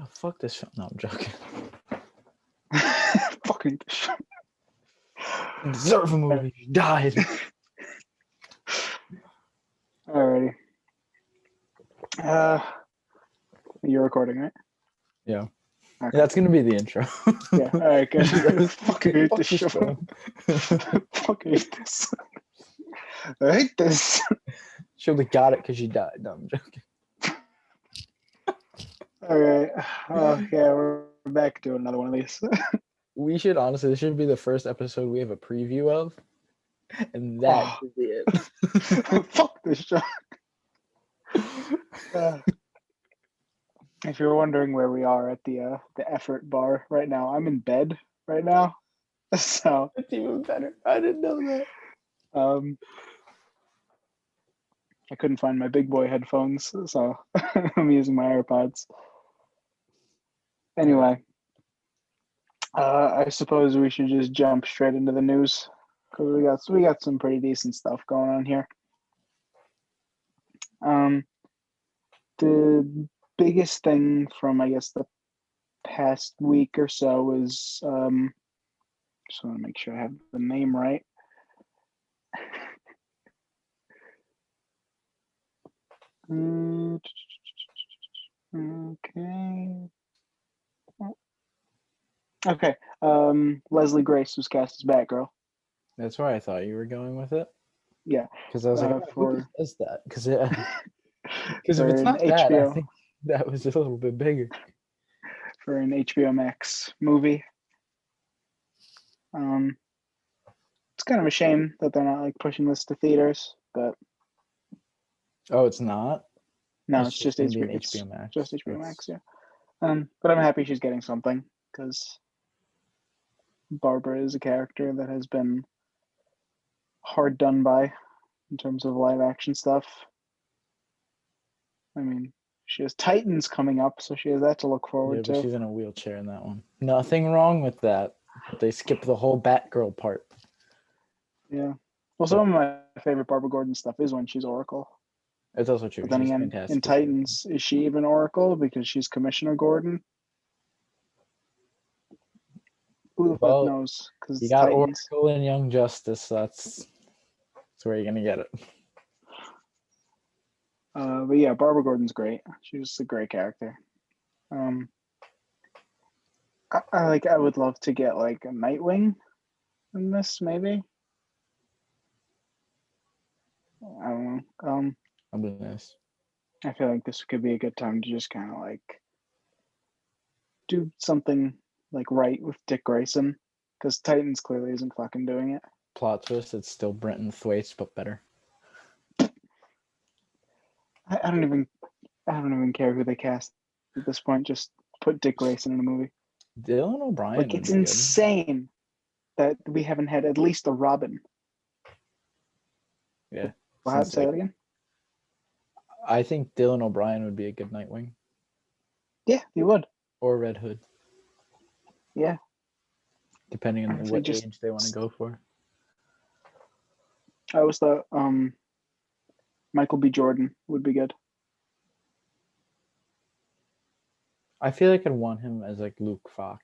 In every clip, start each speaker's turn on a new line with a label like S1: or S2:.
S1: Oh, fuck this show. No, I'm joking.
S2: Fucking shit.
S1: You deserve a movie. You died.
S2: Alrighty. You're recording, right?
S1: Yeah.
S2: Okay.
S1: That's gonna be the intro.
S2: Yeah. Alright, good. Fucking hate
S1: Fuck
S2: this show. Fucking hate this. I hate this.
S1: She only got it because she died. No, I'm joking.
S2: Alright. Oh yeah, we're back to another one of these.
S1: We should honestly, this should be the first episode we have a preview of, and that should be it.
S2: Fuck this show. If you're wondering where we are at the effort bar right now, I'm in bed right now. So
S1: It's even better. I didn't know that.
S2: I couldn't find my big boy headphones, so I'm using my AirPods. Anyway, I suppose we should just jump straight into the news because we got some pretty decent stuff going on here. The biggest thing from, I guess, the past week or so is just want to make sure I have the name right. Okay. Leslie Grace was cast as Batgirl.
S1: That's why I thought you were going with it.
S2: Yeah.
S1: Because I was like, who does that? Because if it's not that, I think that was a little bit bigger.
S2: For an HBO Max movie. It's kind of a shame that they're not like pushing this to theaters, but
S1: oh, it's not.
S2: No, it's just HBO.
S1: HBO Max.
S2: Just HBO Max, yeah. But I'm happy she's getting something because Barbara is a character that has been hard done by in terms of live action stuff. I mean, she has Titans coming up, so she has that to look forward to.
S1: Yeah, but she's in a wheelchair in that one. Nothing wrong with that. But they skipped the whole Batgirl part.
S2: Yeah. Well, some of my favorite Barbara Gordon stuff is when she's Oracle.
S1: It's also true.
S2: But then again, in Titans, is she even Oracle because she's Commissioner Gordon? Who the fuck knows? Because
S1: you got Titans. Oracle and Young Justice. That's where you're gonna get it.
S2: But yeah, Barbara Gordon's great. She's a great character. I would love to get like a Nightwing in this, maybe. I don't know.
S1: That'd be nice.
S2: I feel like this could be a good time to just kind of like do something like right with Dick Grayson, because Titans clearly isn't fucking doing it.
S1: Plot twist: it's still Brenton Thwaites, but better.
S2: I don't even care who they cast at this point. Just put Dick Grayson in a movie.
S1: Dylan O'Brien.
S2: Like, it's insane that we haven't had at least a Robin.
S1: Yeah.
S2: Well, say that again.
S1: I think Dylan O'Brien would be a good Nightwing.
S2: Yeah, he would.
S1: Or Red Hood.
S2: Yeah.
S1: Depending on what age they want to go for.
S2: I always thought Michael B. Jordan would be good.
S1: I feel like I'd want him as like Luke Fox.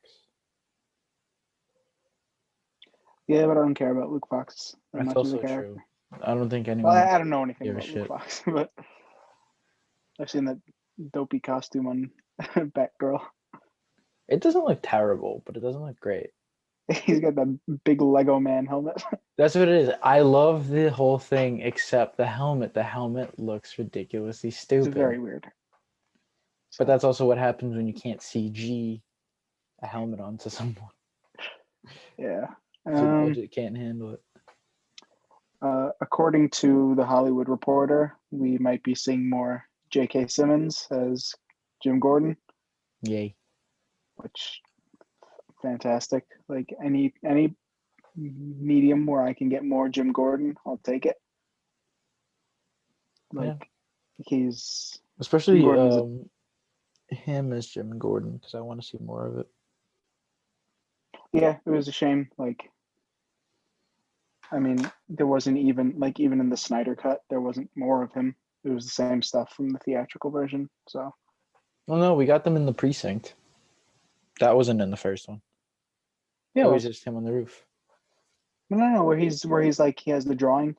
S2: Yeah, but I don't care about Luke Fox
S1: that much as a character. True. I don't think anyone.
S2: Well, I don't know anything about Luke Fox, but I've seen that dopey costume on Batgirl.
S1: It doesn't look terrible, but it doesn't look great.
S2: He's got that big Lego man helmet.
S1: That's what it is. I love the whole thing except the helmet. The helmet looks ridiculously stupid.
S2: It's very weird.
S1: But that's also what happens when you can't CG a helmet onto someone.
S2: Yeah.
S1: So budget can't handle it.
S2: According to the Hollywood Reporter, we might be seeing more J.K. Simmons as Jim Gordon.
S1: Yay.
S2: Which, fantastic. Like, any medium where I can get more Jim Gordon, I'll take it. Like, he's...
S1: Especially him as Jim Gordon, because I want to see more of it.
S2: Yeah, it was a shame. Like, I mean, there wasn't even in the Snyder cut, there wasn't more of him. It was the same stuff from the theatrical version. So
S1: Well, no, we got them in the precinct. That wasn't in the first one.
S2: Yeah,
S1: That was just him on the roof.
S2: no, where he's like he has the drawing.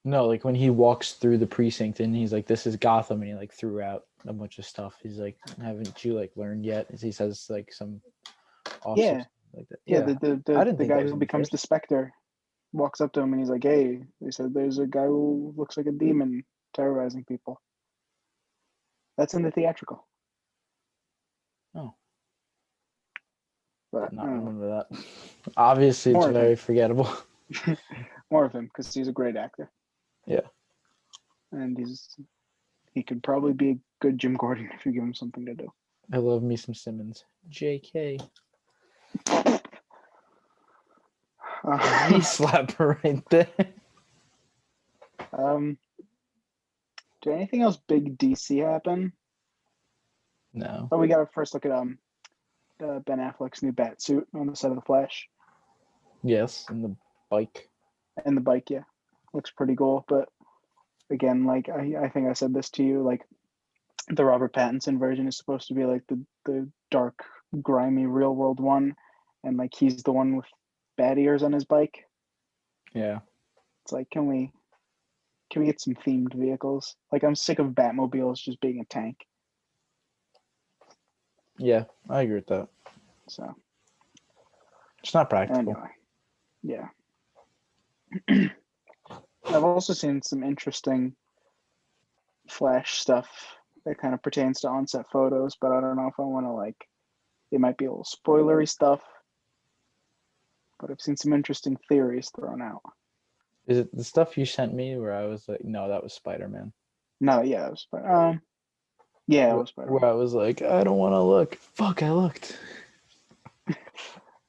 S1: No, like when he walks through the precinct and he's like, "This is Gotham," and he like threw out a bunch of stuff. He's like, "Haven't you like learned yet?" He says like some officer
S2: Yeah,
S1: like that.
S2: yeah.
S1: Yeah, I didn't
S2: The
S1: think that
S2: guy
S1: was
S2: who
S1: in the
S2: becomes the
S1: first.
S2: Spectre walks up to him and he's like, "Hey," they said, "There's a guy who looks like a demon terrorizing people." That's in the theatrical.
S1: Oh,
S2: But
S1: did not remember that. Obviously, it's
S2: more of him.
S1: very forgettable.
S2: More of him because he's a great actor.
S1: Yeah,
S2: and he could probably be a good Jim Gordon if you give him something to do.
S1: I love me some Simmons. J.K. Knee slapper right there.
S2: Did anything else big DC happen?
S1: No.
S2: Oh, we got to first look at Ben Affleck's new bat suit on the set of the Flash.
S1: Yes, and the bike.
S2: And the bike, yeah, looks pretty cool. But again, like I think I said this to you, like the Robert Pattinson version is supposed to be like the dark, grimy, real world one, and like he's the one with bat ears on his bike.
S1: Yeah.
S2: It's like, can we get some themed vehicles? Like, I'm sick of Batmobiles just being a tank.
S1: Yeah, I agree with that.
S2: So
S1: it's not practical.
S2: Anyway, yeah. I've also seen some interesting Flash stuff that kind of pertains to on-set photos, but I don't know if I want to like. It might be a little spoilery stuff, but I've seen some interesting theories thrown out.
S1: Is it the stuff you sent me where I was like, no, that was Spider-Man?
S2: No, yeah, it was yeah, it was Spider-Man.
S1: Where I was like, I don't want to look. Fuck, I looked.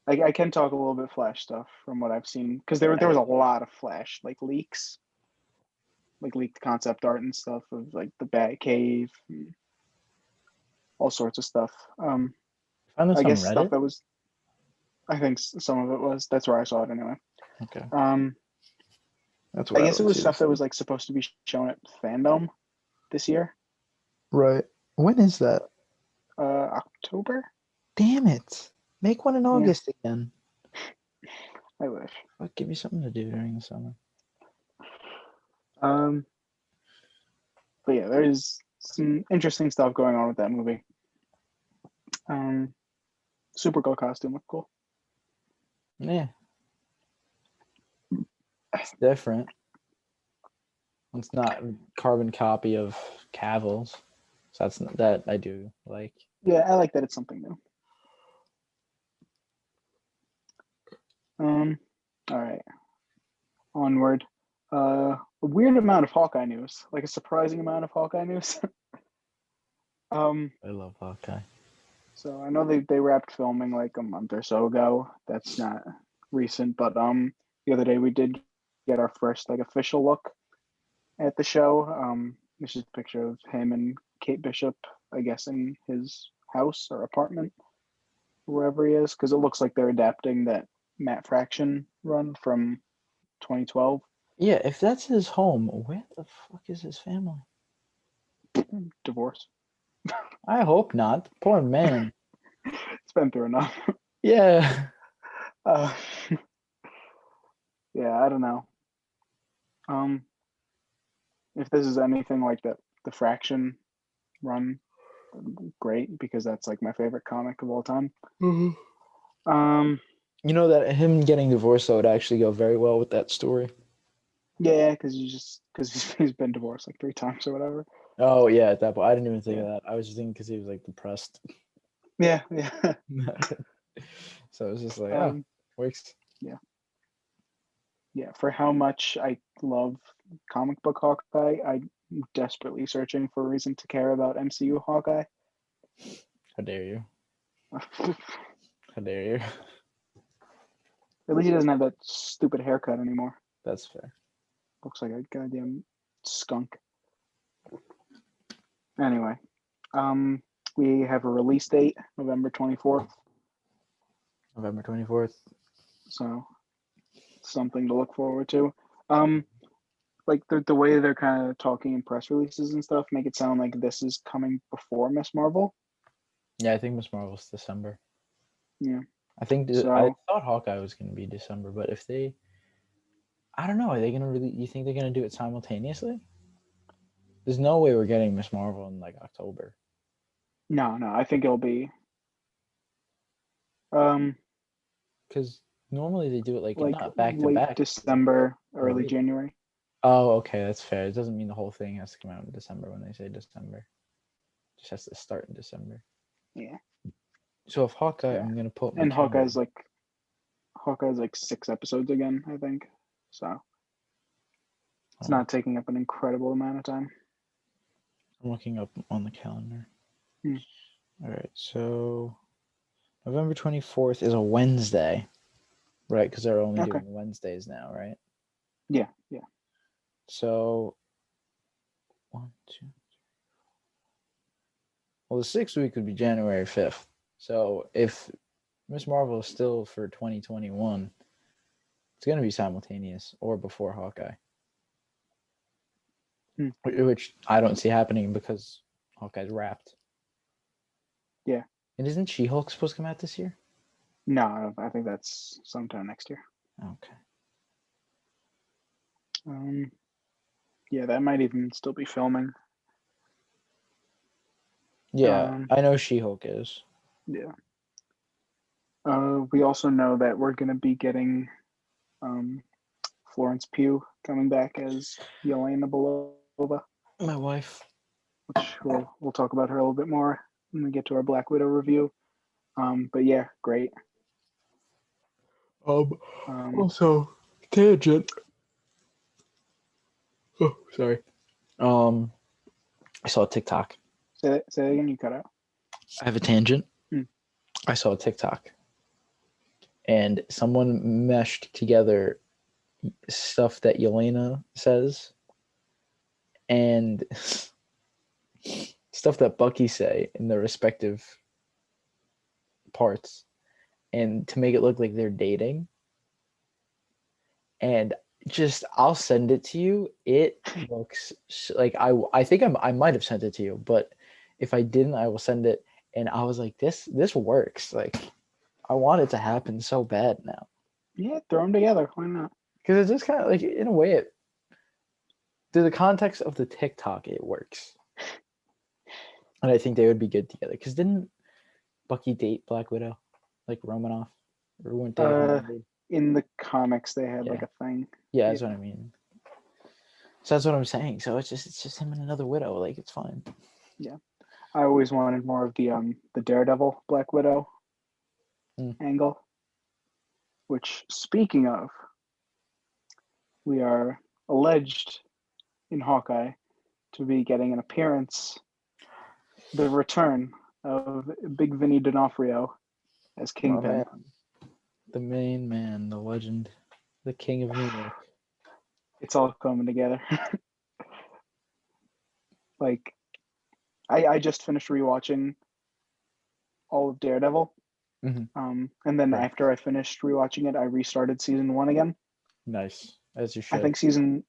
S2: I can talk a little bit Flash stuff from what I've seen because there was a lot of Flash like leaks, like leaked concept art and stuff of like the Batcave, and all sorts of stuff.
S1: Found this
S2: I
S1: on
S2: guess
S1: Reddit?
S2: stuff that was. I think some of it was. That's where I saw it anyway.
S1: Okay.
S2: That's what I guess it was stuff that was like supposed to be shown at Fandom this year.
S1: Right. When is that?
S2: October.
S1: Damn it! Make one in August again.
S2: I wish.
S1: Fuck, give me something to do during the summer.
S2: But yeah, there's some interesting stuff going on with that movie. Supergirl costume looked cool.
S1: Yeah. It's different. It's not a carbon copy of Cavill's. So that I do like.
S2: Yeah, I like that it's something new. All right. Onward. A weird amount of Hawkeye news, like a surprising amount of Hawkeye news.
S1: I love Hawkeye.
S2: So I know they wrapped filming like a month or so ago. That's not recent, but the other day we did get our first like official look at the show. This is a picture of him and Kate Bishop, I guess, in his house or apartment, wherever he is, because it looks like they're adapting that Matt Fraction run from 2012.
S1: Yeah, if that's his home, where the fuck is his family?
S2: Divorce.
S1: I hope not. Poor man.
S2: It's been through enough.
S1: Yeah.
S2: Yeah, I don't know. If this is anything like the Fraction run, great, because that's like my favorite comic of all time.
S1: Mm-hmm. You know that him getting divorced though would actually go very well with that story.
S2: Yeah, because he's been divorced like 3 times or whatever.
S1: Oh yeah, at that point I didn't even think of that. I was just thinking because he was like depressed.
S2: Yeah.
S1: So it was just like, works.
S2: Yeah. For how much I love comic book Hawkeye, I'm desperately searching for a reason to care about MCU Hawkeye.
S1: How dare you? How dare you?
S2: At least he doesn't have that stupid haircut anymore.
S1: That's fair.
S2: Looks like a goddamn skunk. Anyway, we have a release date, November 24th.
S1: November 24th.
S2: So something to look forward to. like the way they're kind of talking in press releases and stuff make it sound like this is coming before Miss Marvel.
S1: Yeah, I think Miss Marvel's December.
S2: Yeah.
S1: I think I
S2: So
S1: thought Hawkeye was going to be December, but if they, I don't know, are they going to really? You think they're going to do it simultaneously? There's no way we're getting Miss Marvel in like October.
S2: no, I think it'll be um
S1: Because normally they do it like
S2: like
S1: not back to
S2: late
S1: back.
S2: December, early
S1: Wait.
S2: January.
S1: Oh, okay, that's fair. It doesn't mean the whole thing has to come out in December when they say December. It just has to start in December.
S2: Yeah.
S1: So if Hawkeye,
S2: Yeah.
S1: I'm gonna put my
S2: And
S1: calendar.
S2: Hawkeye's like 6 episodes again, I think. So it's
S1: Oh,
S2: not taking up an incredible amount of time.
S1: I'm looking up on the calendar.
S2: Hmm.
S1: All right, so November 24th is a Wednesday, right? Because they're only
S2: Okay.
S1: doing Wednesdays now, right?
S2: Yeah.
S1: So 1, 2. Well, the 6th week would be January 5th. So if Miss Marvel is still for 2021, it's gonna be simultaneous or before Hawkeye,
S2: Hmm.
S1: which I don't see happening because Hawkeye's wrapped.
S2: Yeah.
S1: And isn't She-Hulk supposed to come out this year?
S2: No, I think that's sometime next year.
S1: Okay.
S2: Yeah, that might even still be filming.
S1: Yeah, I know She-Hulk is.
S2: Yeah. We also know that we're gonna be getting Florence Pugh coming back as Yelena Belova,
S1: My wife.
S2: which we'll talk about her a little bit more when we get to our Black Widow review. But yeah, great.
S1: Also, tangent. Oh, sorry. I saw a TikTok.
S2: Say that again. You cut out.
S1: I have a tangent.
S2: Hmm.
S1: I saw a TikTok, and someone meshed together stuff that Yelena says and stuff that Bucky say in their respective parts, and to make it look like they're dating. And just I'll send it to you. It looks like I think I might have sent it to you, but if I didn't, I will send it. And I was like, this works. Like I want it to happen so bad now.
S2: Yeah, throw them together. Why not?
S1: Because it's just kind of like in a way it to the context of the TikTok, it works. And I think they would be good together. Because didn't Bucky date Black Widow? Like Romanoff? Or weren't they married?
S2: In the comics, they had
S1: Yeah.
S2: like a thing.
S1: Yeah, that's what I mean. So that's what I'm saying. So it's just him and another widow. Like it's fine.
S2: Yeah, I always wanted more of the Daredevil Black Widow angle. Which, speaking of, we are alleged in Hawkeye to be getting an appearance, the return of Big Vinny D'Onofrio as Kingpin.
S1: Man. The main man, the legend, the king of New York.
S2: It's all coming together. Like, I just finished rewatching all of Daredevil.
S1: Mm-hmm.
S2: And then
S1: Right.
S2: after I finished rewatching it, I restarted season 1 again.
S1: Nice, as you should.
S2: I think season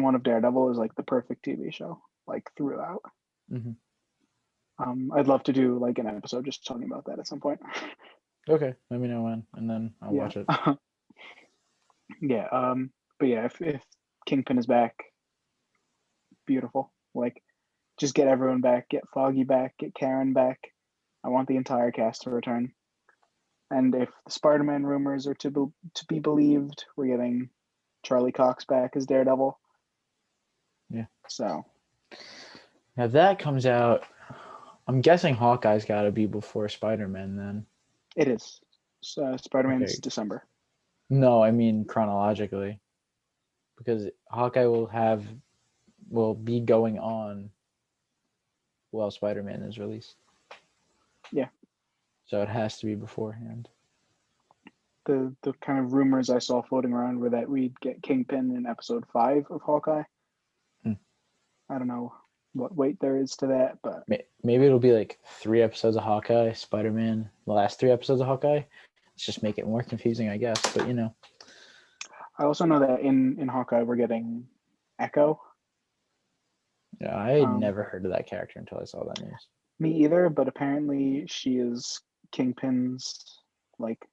S2: 1 of Daredevil is like the perfect TV show, like throughout.
S1: Mm-hmm.
S2: I'd love to do like an episode just talking about that at some point.
S1: Okay, let me know when, and then I'll watch it.
S2: Yeah. But yeah, if Kingpin is back, beautiful. Like, just get everyone back. Get Foggy back. Get Karen back. I want the entire cast to return. And if the Spider-Man rumors are to be believed, we're getting Charlie Cox back as Daredevil.
S1: Yeah.
S2: So
S1: now if that comes out, I'm guessing Hawkeye's got to be before Spider-Man then.
S2: it is. So Spider-Man's
S1: Okay.
S2: December.
S1: No, I mean chronologically, because Hawkeye will be going on while Spider-Man is released.
S2: Yeah.
S1: So it has to be beforehand.
S2: The kind of rumors I saw floating around were that we'd get Kingpin in episode 5 of Hawkeye. I don't know what weight there is to that, but
S1: maybe it'll be like 3 episodes of Hawkeye, Spider-Man, the last 3 episodes of Hawkeye. Let's just make it more confusing, I guess. But
S2: I also know that in Hawkeye we're getting Echo.
S1: Yeah, I had never heard of that character until I saw that news.
S2: Me either, but apparently she is Kingpin's like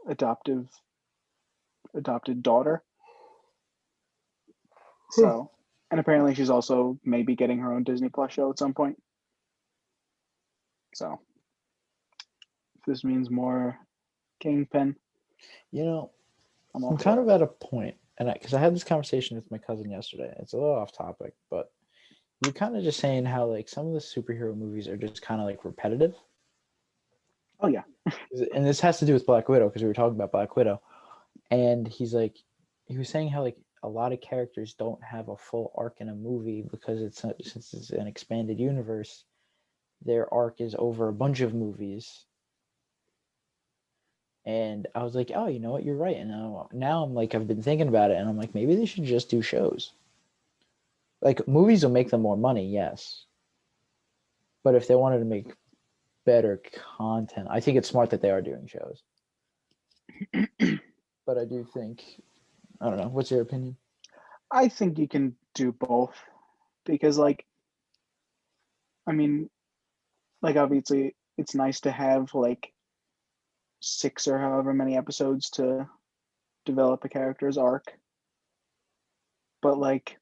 S2: adopted daughter. So, and apparently she's also maybe getting her own Disney Plus show at some point. So, if this means more Kingpin,
S1: You know,
S2: I'm
S1: I'm kind of at a point, and because I had this conversation with my cousin yesterday. It's a little off topic, but we were kind of just saying how like some of the superhero movies are just kind of like repetitive.
S2: Oh yeah.
S1: And this has to do with Black Widow because we were talking about Black Widow, and he was saying how like a lot of characters don't have a full arc in a movie because since it's an expanded universe, their arc is over a bunch of movies. And I was like, oh, you know what? You're right. And now I'm like, I've been thinking about it, and I'm like, maybe they should just do shows. Like, movies will make them more money, yes. But if they wanted to make better content, I think it's smart that they are doing shows. But I do think, I don't know. What's your opinion?
S2: I think you can do both because, like, I mean, like, obviously, it's nice to have like 6 or however many episodes to develop a character's arc. But like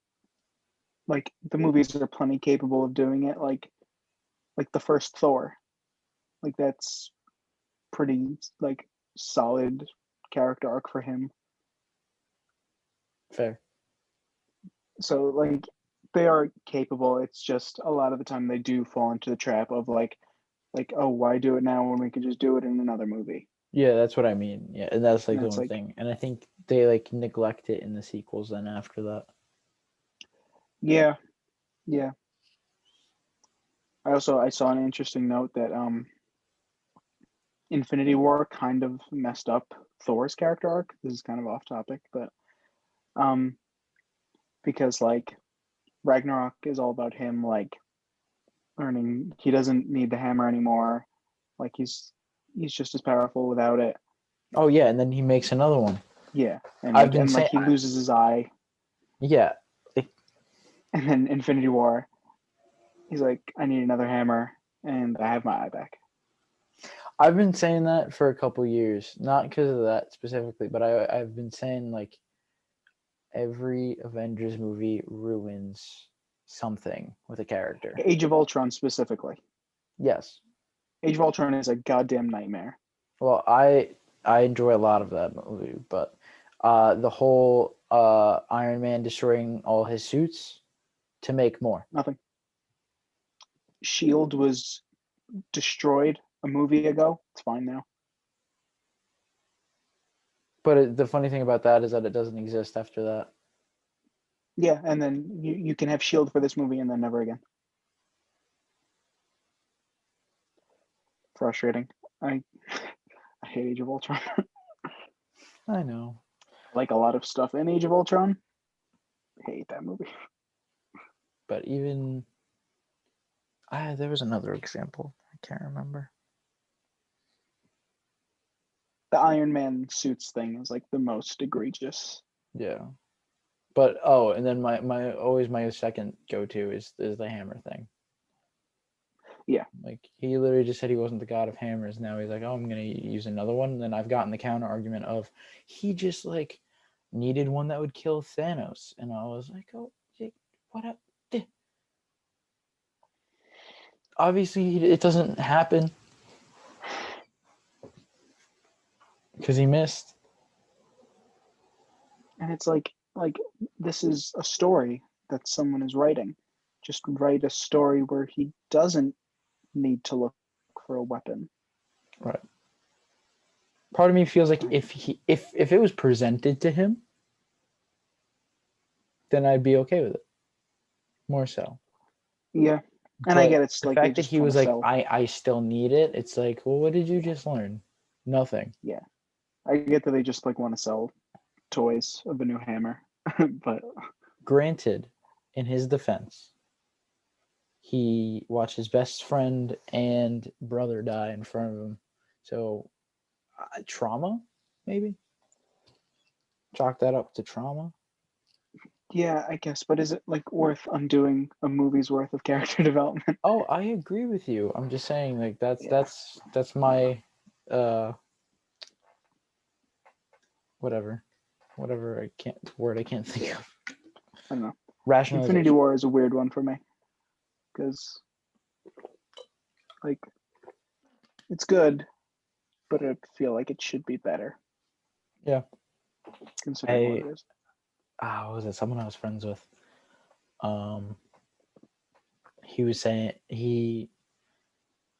S2: the movies are plenty capable of doing it. Like the first Thor, like that's pretty like solid character arc for him.
S1: Fair.
S2: So like they are capable. It's just a lot of the time they do fall into the trap of like oh, why do it now when we could just do it in another movie?
S1: Yeah, that's what I mean. Yeah, and that's like
S2: And
S1: the
S2: it's
S1: one
S2: like,
S1: thing. And I think they like neglect it in the sequels then after that.
S2: yeah. I saw an interesting note that Infinity War kind of messed up Thor's character arc. This is kind of off topic, but um because like Ragnarok is all about him like learning he doesn't need the hammer anymore. Like he's just as powerful without it.
S1: Oh yeah, and then he makes another one.
S2: Yeah, and
S1: I've been
S2: like
S1: saying,
S2: he loses his eye,
S1: yeah,
S2: and then Infinity War, he's like, I need another hammer, and I have my eye back.
S1: I've been saying that for a couple years, not because of that specifically, but I've been saying like every Avengers movie ruins something with a character.
S2: Age of Ultron specifically.
S1: Yes.
S2: Age of Ultron is a goddamn nightmare.
S1: Well, I enjoy a lot of that movie, but the whole Iron Man destroying all his suits to make more.
S2: Nothing. Shield was destroyed a movie ago. It's fine now.
S1: But the funny thing about that is that it doesn't exist after that.
S2: Yeah, and then you can have Shield for this movie and then never again. Frustrating. I hate Age of Ultron.
S1: I know.
S2: Like a lot of stuff in Age of Ultron. I hate that movie.
S1: But even there was another example. I can't remember.
S2: The Iron Man suits thing is like the most egregious.
S1: Yeah. But and then my second go-to is the hammer thing.
S2: Yeah.
S1: Like he literally just said he wasn't the god of hammers. Now he's like, oh, I'm gonna use another one. And then I've gotten the counter argument of he just like needed one that would kill Thanos, and I was like, oh, what up? Obviously, it doesn't happen because he missed.
S2: And it's like this is a story that someone is writing. Just write a story where he doesn't need to look for a weapon.
S1: Right. Part of me feels like if it was presented to him, then I'd be okay with it. More so.
S2: Yeah. And
S1: but
S2: I get it's
S1: the
S2: like
S1: fact that he was like, I still need it. It's like, well, what did you just learn? Nothing.
S2: Yeah. I get that they just like want to sell toys of a new hammer. But
S1: granted, in his defense, he watched his best friend and brother die in front of him. So trauma, maybe? Chalk that up to trauma.
S2: Yeah, I guess, but is it like worth undoing a movie's worth of character development?
S1: Oh, I agree with you. I'm just saying, like
S2: Yeah,
S1: that's my uh whatever I can't word I can't think of
S2: I don't know. Infinity
S1: rationalization.
S2: War is a weird one for me because like it's good, but I feel like it should be better
S1: Yeah,
S2: considering what
S1: I
S2: it is.
S1: what was it? Someone I was friends with. Um, he was saying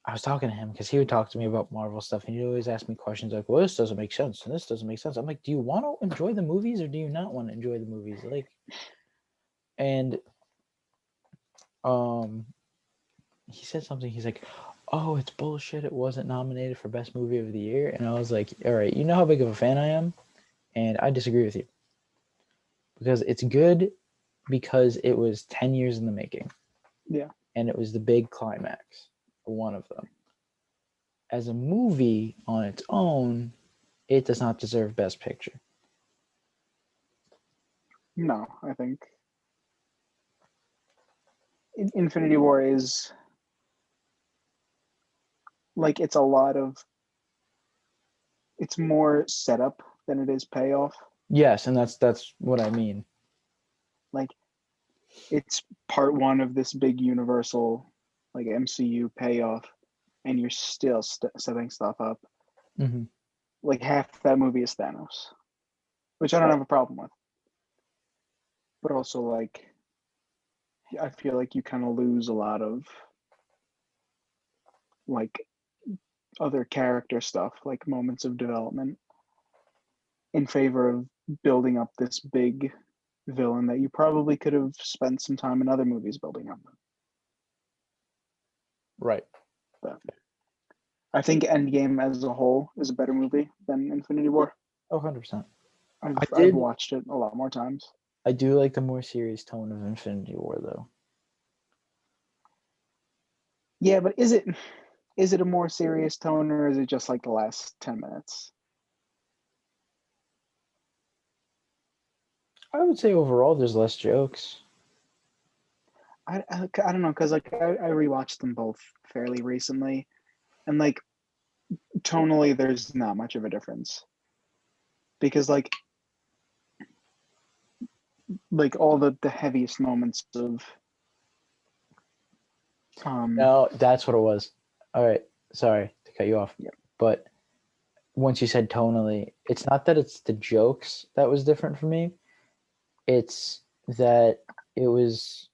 S1: I was talking to him because he would talk to me about Marvel stuff, and he'd always ask me questions like, "Well, this doesn't make sense, and this doesn't make sense." I'm like, "Do you want to enjoy the movies, or do you not want to enjoy the movies?" Like, and um, he said something. He's like, "Oh, it's bullshit. It wasn't nominated for best movie of the year." And I was like, "All right, you know how big of a fan I am, and I disagree with you because it's good because it was 10 years in the making,
S2: Yeah,
S1: and it was the big climax, one of them. As a movie on its own, it does not deserve best picture."
S2: no, I think Infinity War is like it's more setup than it is payoff.
S1: Yes, and that's what I mean.
S2: Like it's part one of this big universal like MCU payoff, and you're still setting stuff up.
S1: Mm-hmm.
S2: Like half that movie is Thanos, which I don't
S1: Right.
S2: have a problem with. But also like I feel like you kind of lose a lot of like other character stuff, like moments of development in favor of building up this big villain that you probably could have spent some time in other movies building up.
S1: Right.
S2: But I think Endgame as a whole is a better movie than Infinity War.
S1: Oh, 100%. I
S2: I've
S1: did.
S2: watched it a lot more times.
S1: I do like the more serious tone of Infinity War, though.
S2: Yeah, but is it a more serious tone or is it just like the last 10 minutes?
S1: I would say overall, there's less jokes.
S2: I don't know because like I rewatched them both fairly recently, and like tonally there's not much of a difference because like all the heaviest moments of um
S1: No, that's what it was. All right, sorry to cut you off,
S2: yeah,
S1: but once you said tonally, it's not that it's the jokes that was different for me. It's that it was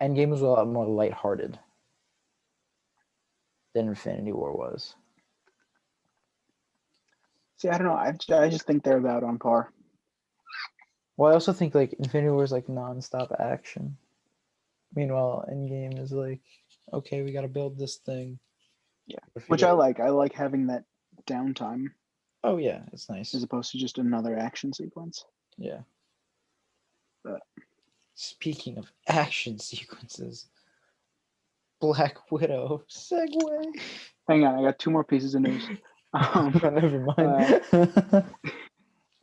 S1: Endgame was a lot more lighthearted than Infinity War was.
S2: see I don't know I just think they're about on par.
S1: Well, I also think like Infinity War is like nonstop action. Meanwhile, Endgame is like, okay, we got to build this thing.
S2: Yeah, which
S1: Figure.
S2: I like having that downtime
S1: Oh yeah, it's
S2: as
S1: nice.
S2: opposed to just another action sequence.
S1: Yeah.
S2: But
S1: Speaking of action sequences, Black Widow segue.
S2: hang on, I got two more pieces of news. Um,
S1: Never mind.
S2: uh,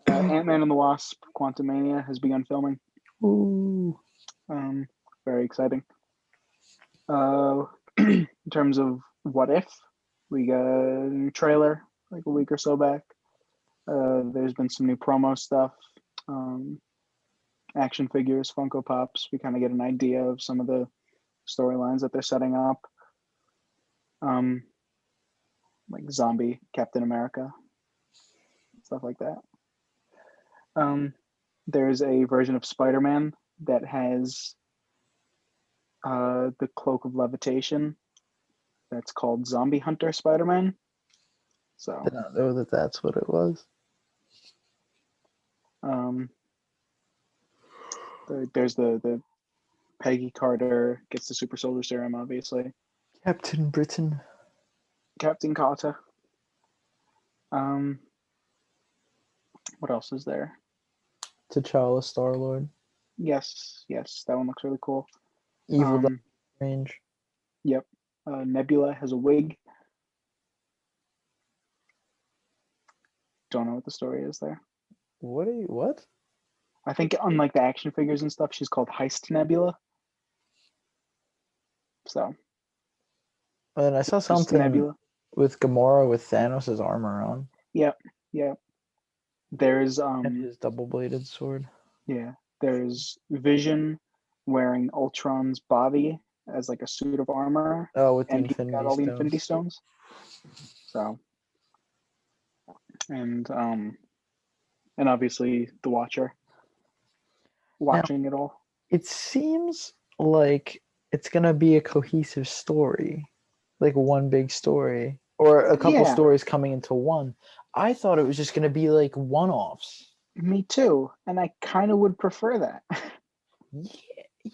S2: Ant-Man and the Wasp: Quantumania has begun filming.
S1: Ooh.
S2: Um, very exciting. In terms of what if, we got a new trailer like a week or so back. There's been some new promo stuff, um, action figures, Funko Pops. We kind of get an idea of some of the storylines that they're setting up, um, like zombie Captain America, stuff like that. Um, there's a version of Spider-Man that has the cloak of levitation. That's called Zombie Hunter Spider-Man. So
S1: Did not know that that's what it was.
S2: um, there's the Peggy Carter gets the super soldier serum, obviously.
S1: Captain Britain.
S2: Captain Carter. Um, what else is there?
S1: T'Challa, Star Lord.
S2: Yes, that one looks really cool.
S1: Evil Doctor
S2: Um,
S1: Strange.
S2: yep. Nebula has a wig. Don't know what the story is there.
S1: What are you? What?
S2: I think unlike the action figures and stuff, she's called Heist Nebula. So
S1: And then I saw
S2: just
S1: something
S2: Nebula.
S1: with Gamora with Thanos' armor on.
S2: Yep. There's
S1: And his double-bladed sword.
S2: there's Vision wearing Ultron's body as like a suit of armor,
S1: Oh, with the
S2: and he's got
S1: Infinity
S2: all the
S1: Stones.
S2: Infinity Stones. So, and obviously the Watcher watching it all.
S1: It seems like it's gonna be a cohesive story, like one big story, or a couple stories coming into one. I thought it was just gonna be like one-offs.
S2: Me too, and I kind of would prefer that.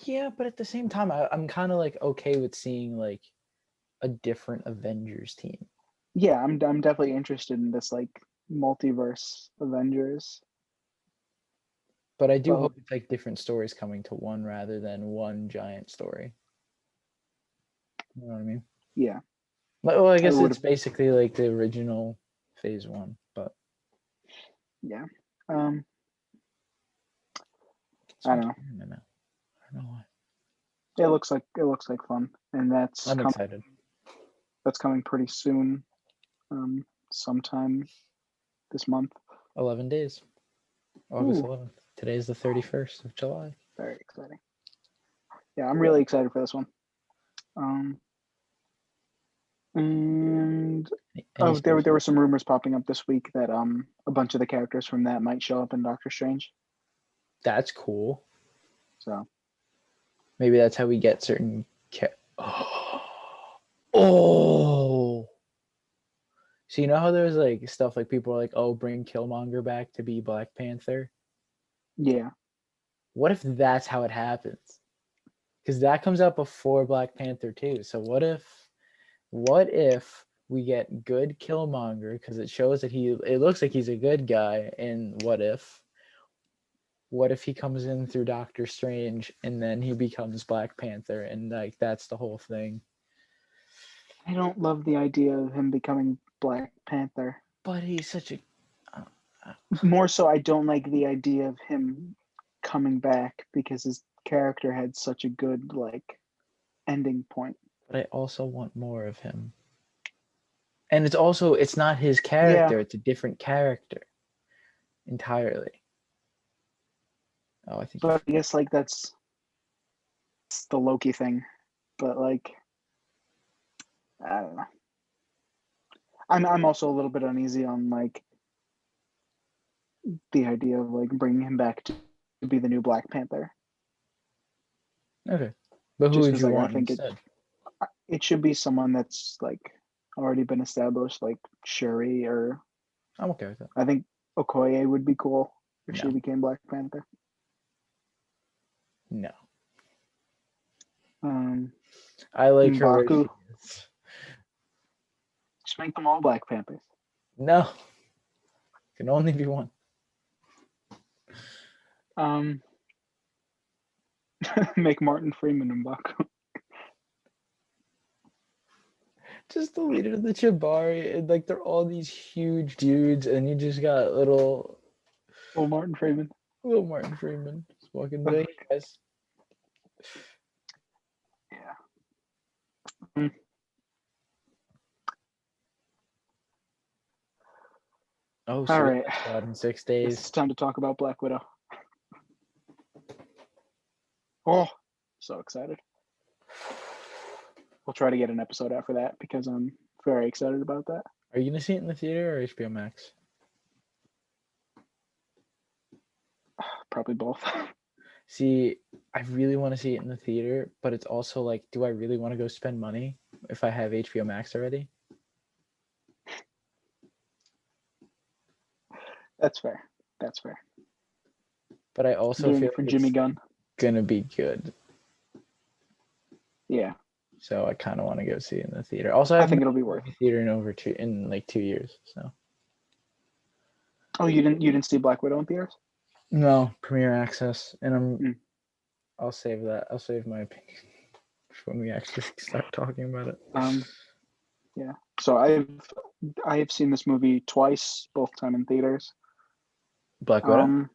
S1: Yeah, but at the same time, I'm kind of like okay with seeing like a different Avengers team.
S2: Yeah, I'm definitely interested in this like multiverse Avengers.
S1: But I do hope it's like different stories coming to one rather than one giant story. You know what I mean?
S2: Yeah.
S1: Well, I guess it's basically like the original Phase 1, but
S2: yeah. I don't know.
S1: I don't know why.
S2: It looks like fun, and
S1: I'm excited.
S2: That's coming pretty soon, sometime this month.
S1: 11 days. August 11th. Today is the 31st of July.
S2: Very exciting. Yeah, I'm really excited for this one. And there were some rumors popping up this week that a bunch of the characters from that might show up in Doctor Strange.
S1: That's cool.
S2: So
S1: maybe that's how we get certain Oh. So you know how there's like stuff like people are like, oh, bring Killmonger back to be Black Panther?
S2: Yeah.
S1: What if that's how it happens? Because that comes out before Black Panther 2. So what if we get good Killmonger, because it shows that it looks like he's a good guy, and what if he comes in through Doctor Strange and then he becomes Black Panther, and like that's the whole thing.
S2: I don't love the idea of him becoming Black Panther.
S1: But he's such a
S2: more so I don't like the idea of him coming back because his character had such a good like ending point.
S1: But I also want more of him. And it's not his character, it's a different character entirely. Oh, I think.
S2: But I guess like that's the Loki thing. But like I don't know. I'm also a little bit uneasy on like the idea of like bringing him back to be the new Black Panther.
S1: Okay, but who would you want instead?
S2: It should be someone that's like already been established, like Shuri or.
S1: I'm okay with that.
S2: I think Okoye would be cool if she became Black Panther.
S1: No.
S2: I
S1: like her.
S2: Just make them all Black Panthers.
S1: No. Can only be one.
S2: Make Martin Freeman and Bugle.
S1: Just the leader of the Chibari, and like they're all these huge dudes, and you just got little
S2: Martin Freeman.
S1: Little Martin Freeman. Just walking by, guys.
S2: Yeah.
S1: Oh, all right. In 6 days.
S2: It's time to talk about Black Widow. Oh, so excited. We'll try to get an episode after that because I'm very excited about that.
S1: Are you going to see it in the theater or HBO Max?
S2: Probably both.
S1: See, I really want to see it in the theater, but it's also like, do I really want to go spend money if I have HBO Max already?
S2: That's fair.
S1: But I also feel
S2: for Jimmy Gunn
S1: gonna be good.
S2: Yeah.
S1: So I kind of want to go see it in the theater. Also,
S2: I think it'll be worth
S1: theater in like 2 years. So.
S2: Oh, you didn't see Black Widow in theaters?
S1: No, Premiere Access, and I'll save that. I'll save my opinion when we actually start talking about it.
S2: Yeah. So I have seen this movie twice, both time in theaters.
S1: Black Widow.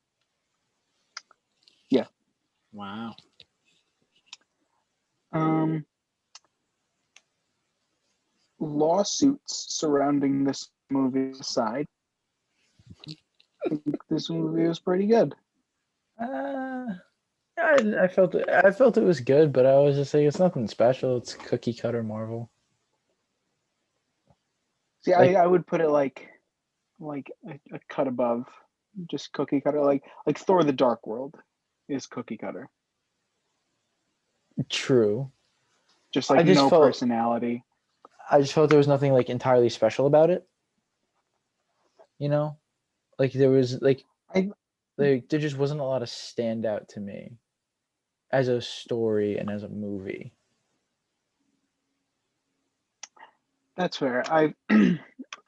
S1: Wow.
S2: Lawsuits surrounding this movie aside, I think this movie was pretty good.
S1: Uh, I felt it was good, but I was just saying it's nothing special. It's cookie cutter Marvel.
S2: See,
S1: Like
S2: I would put it like a cut above, just cookie cutter. Like Thor: The Dark World is cookie cutter,
S1: true.
S2: just
S1: I
S2: like
S1: just
S2: no
S1: felt
S2: personality.
S1: I just felt there was nothing like entirely special about it. You know, like there was
S2: I
S1: like there just wasn't a lot of standout to me as a story and as a movie.
S2: That's fair. I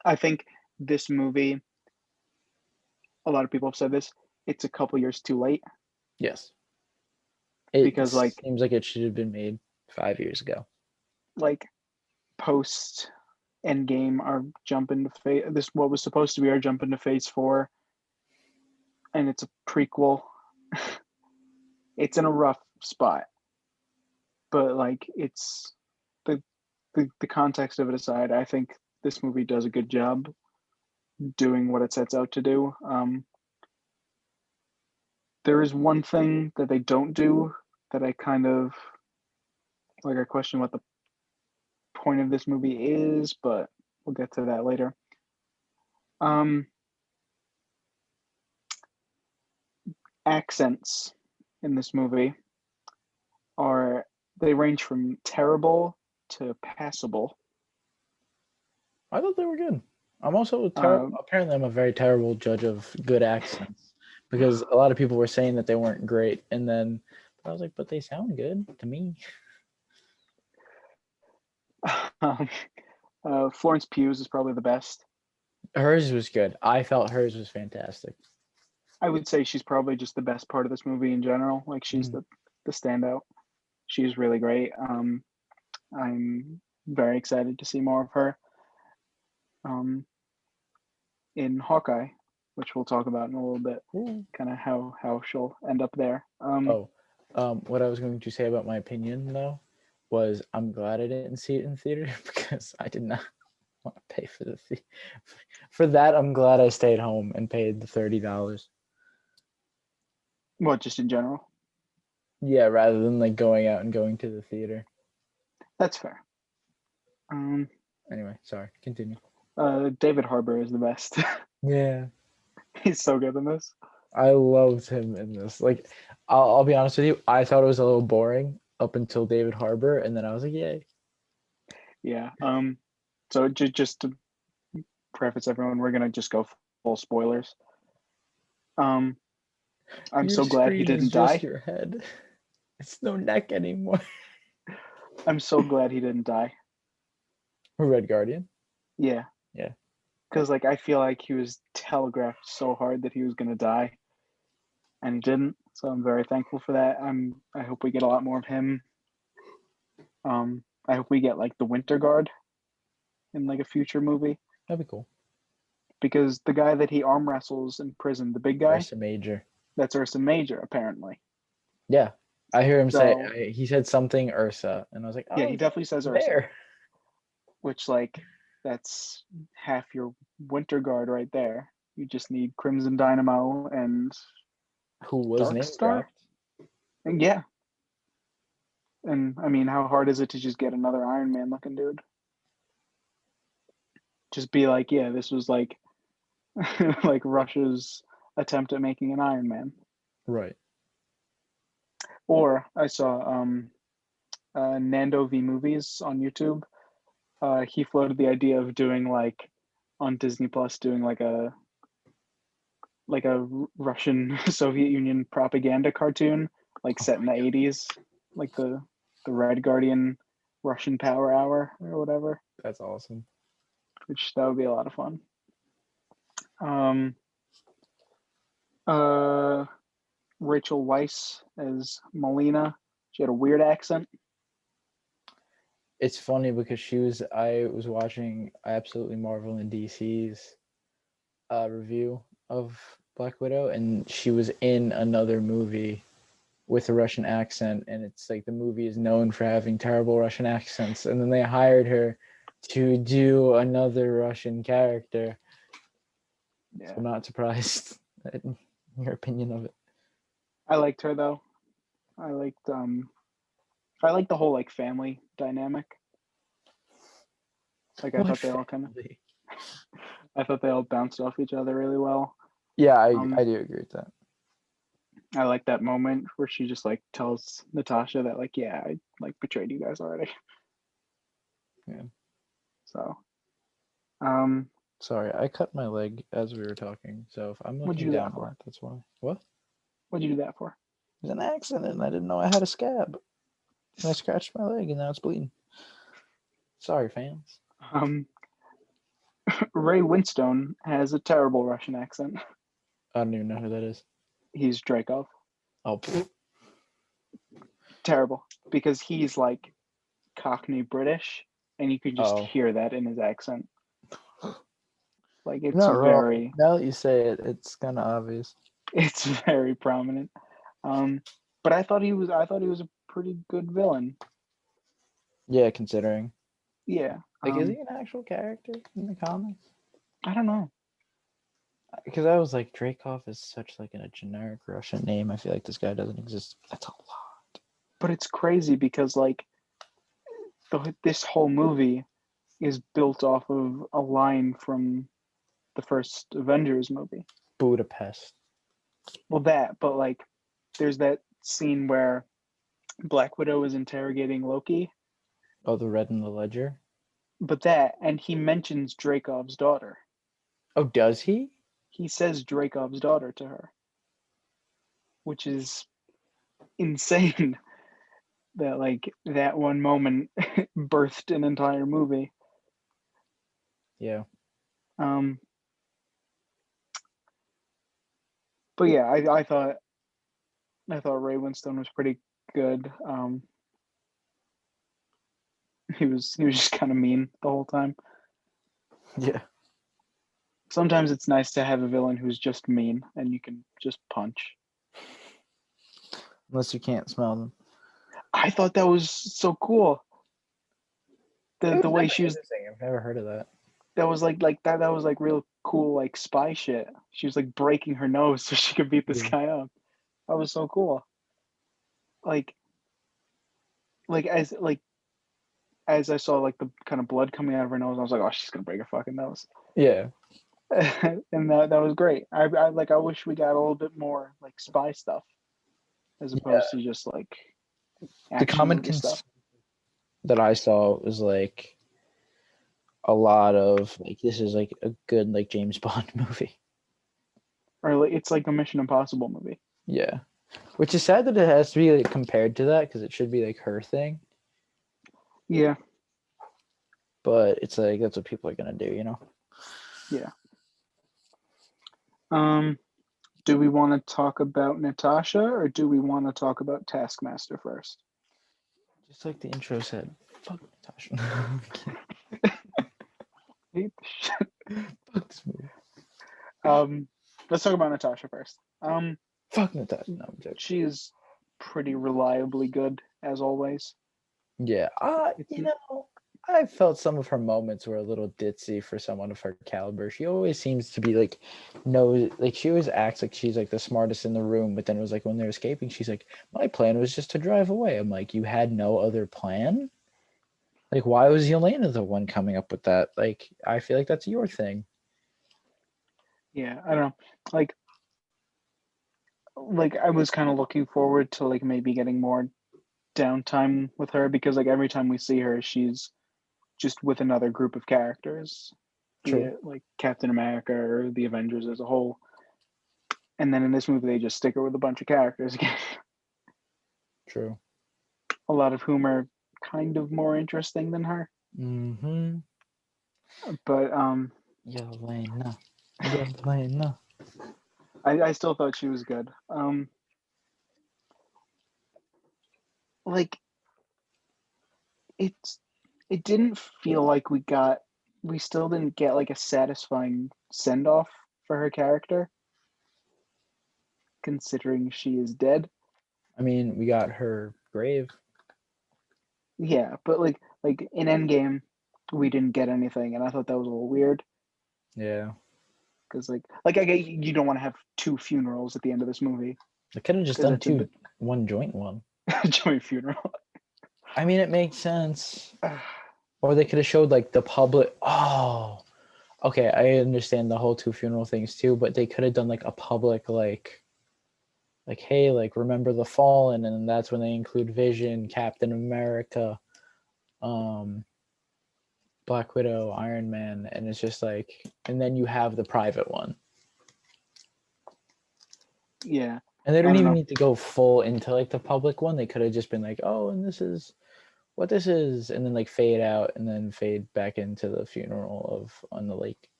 S2: I think this movie, a lot of people have said this, it's a couple years too late
S1: Yes, it
S2: because
S1: seems like it should have been made 5 years ago.
S2: like post Endgame are jumping to phase this what was supposed to be our jump into phase 4, and it's a prequel. It's in a rough spot, but like it's the context of it aside, I think this movie does a good job doing what it sets out to do. There is one thing that they don't do that I kind of like. I question what the point of this movie is, but we'll get to that later. Um, Accents in this movie are they range from terrible to passable.
S1: I thought they were good. I'm also
S2: Uh,
S1: apparently I'm a very terrible judge of good accents because a lot of people were saying that they weren't great, and then I was like, but they sound good to me.
S2: um, Florence Pugh's is probably the best.
S1: Hers was good. I felt hers was fantastic.
S2: I would say she's probably just the best part of this movie in general. Like she's
S1: Mm.
S2: the standout. She's really great. I'm very excited to see more of her in Hawkeye, which we'll talk about in a little bit.
S1: Ooh.
S2: Kind of how she'll end up there.
S1: Oh, what I was going to say about my opinion though was I'm glad I didn't see it in theater because I did not want to pay for for that. I'm glad I stayed home and paid the $30.
S2: Well, just in general.
S1: Yeah, rather than like going out and going to the theater.
S2: That's fair. Um,
S1: Anyway, sorry. Continue.
S2: David Harbour is the best.
S1: Yeah,
S2: He's so good in this.
S1: I loved him in this. Like, I'll be honest with you. I thought it was a little boring up until David Harbour, and then I was like, yay.
S2: Yeah. So just to preface everyone, we're gonna just go full spoilers. Um, I'm
S1: Your
S2: so glad he
S1: screen is
S2: didn't
S1: just
S2: die.
S1: your head. It's no neck anymore.
S2: I'm so glad he didn't die.
S1: Red Guardian.
S2: Yeah,
S1: Yeah.
S2: because like I feel like he was telegraphed so hard that he was gonna die, and he didn't. So I'm very thankful for that. I hope we get a lot more of him. I hope we get like the Winter Guard in like a future movie
S1: That'd be cool.
S2: because the guy that he arm wrestles in prison, the big guy,
S1: Ursa Major.
S2: that's Ursa Major apparently.
S1: Yeah. I hear him say,
S2: So
S1: he said something Ursa, and I was like,
S2: yeah, he
S1: oh,
S2: definitely says Ursa,
S1: there.
S2: which like that's half your Winter Guard right there. You just need Crimson Dynamo and
S1: Who was
S2: Dark
S1: name
S2: Star.
S1: dropped.
S2: And yeah, and I mean, how hard is it to just get another Iron Man looking dude? Just be like, yeah, this was like like Russia's attempt at making an Iron Man.
S1: Right.
S2: Or I saw Nando V Movies on YouTube. He floated the idea of doing like on Disney Plus, doing like a Russian Soviet Union propaganda cartoon, like
S1: Oh
S2: set in the
S1: my God.
S2: '80s, like the Red Guardian Russian Power Hour or whatever.
S1: That's awesome.
S2: Which that would be a lot of fun. Um, uh, Rachel Weisz as Melina. She had a weird accent.
S1: It's funny because I was watching Absolutely Marvel and DC's review of Black Widow, and she was in another movie with a Russian accent, and it's like the movie is known for having terrible Russian accents, and then they hired her to do another Russian character.
S2: Yeah.
S1: So I'm not surprised at your opinion of it.
S2: I liked her though. I liked the whole like family dynamic. Like I thought they all bounced off each other really well.
S1: Yeah, I do agree with that.
S2: I like that moment where she just like tells Natasha that like, yeah, I like betrayed you guys already.
S1: Yeah.
S2: So,
S1: sorry, I cut my leg as we were talking, so if I'm
S2: what'd you
S1: looking
S2: do
S1: down
S2: that for?
S1: that's why. What?
S2: What'd you do that for?
S1: It was an accident, and I didn't know I had a scab. And I scratched my leg, and now it's bleeding. Sorry, fans.
S2: Ray Winstone has a terrible Russian accent.
S1: I don't even know who that is.
S2: He's Dreykov.
S1: Oh,
S2: Terrible, because he's like Cockney British, and you can just hear that in his accent. Like it's
S1: not
S2: very
S1: wrong. Now that you say it, it's kind of obvious.
S2: It's very prominent. But I thought he was a pretty good villain.
S1: Yeah, considering.
S2: Yeah.
S1: Like, is he an actual character in the comics?
S2: I don't know.
S1: Because I was like, Dreykov is such like a generic Russian name. I feel like this guy doesn't exist. That's a lot.
S2: But it's crazy because like this whole movie is built off of a line from the first Avengers movie.
S1: Budapest.
S2: Well, but like there's that scene where Black Widow is interrogating Loki.
S1: Oh, the Red in the Ledger?
S2: But and he mentions Dreykov's daughter.
S1: Oh, does he?
S2: He says Dreykov's daughter to her, which is insane. That like that one moment birthed an entire movie.
S1: Yeah.
S2: But yeah, I thought Ray Winstone was pretty good. He was just kind of mean the whole time.
S1: Yeah.
S2: Sometimes it's nice to have a villain who's just mean and you can just punch.
S1: Unless you can't smell them.
S2: I thought that was so cool. The way she was.
S1: I've never heard of that.
S2: That was like that. That was like real cool, like spy shit. She was like breaking her nose so she could beat this guy up. That was so cool. Like as I saw like the kind of blood coming out of her nose, I was like, oh, she's gonna break her fucking nose.
S1: Yeah.
S2: And that was great. I wish we got a little bit more like spy stuff as opposed to just like
S1: the common
S2: stuff
S1: that I saw was like a lot of like this is like a good like James Bond movie.
S2: Or like, it's like a Mission Impossible movie.
S1: Yeah. Which is sad that it has to be like compared to that because it should be like her thing.
S2: Yeah.
S1: But it's like that's what people are gonna do, you know?
S2: Yeah. Do we want to talk about Natasha or do we want to talk about Taskmaster first?
S1: Just like the intro said, fuck Natasha.
S2: Hate the shit.
S1: Fuck this movie.
S2: Let's talk about Natasha first.
S1: Fuck Natasha. No, I'm joking.
S2: She is pretty reliably good as always.
S1: Yeah. You know, I felt some of her moments were a little ditzy for someone of her caliber. She always seems to be like, she always acts like she's like the smartest in the room, but then it was like when they're escaping, she's like, my plan was just to drive away. I'm like, you had no other plan? Like, why was Yelena the one coming up with that? Like, I feel like that's your thing.
S2: Yeah, I don't know. Like I was kind of looking forward to like maybe getting more downtime with her because like every time we see her, she's just with another group of characters, be it like Captain America or the Avengers as a whole. And then in this movie, they just stick her with a bunch of characters again.
S1: True.
S2: A lot of whom are kind of more interesting than her.
S1: Mm-hmm.
S2: But
S1: Yelena.
S2: I still thought she was good. Like it didn't feel like we still didn't get like a satisfying send off for her character, considering she is dead.
S1: I mean, we got her grave.
S2: Yeah, but like in Endgame, we didn't get anything, and I thought that was a little weird
S1: Yeah.
S2: because I get you don't want to have two funerals at the end of this movie
S1: They could have just
S2: because
S1: done
S2: that's a bit
S1: one joint one.
S2: joint funeral.
S1: I mean, it makes sense. Or they could have showed like the public. Oh, okay. I understand the whole two funeral things too, but they could have done like a public like hey, like remember the fallen, and that's when they include Vision, Captain America, um, Black Widow, Iron Man, and it's just like, and then you have the private one.
S2: Yeah,
S1: And they
S2: I
S1: don't
S2: don't
S1: even
S2: know.
S1: need to go full into like the public one. They could have just been like, oh, and this is what this is, and then like fade out and then fade back into the funeral of on the lake.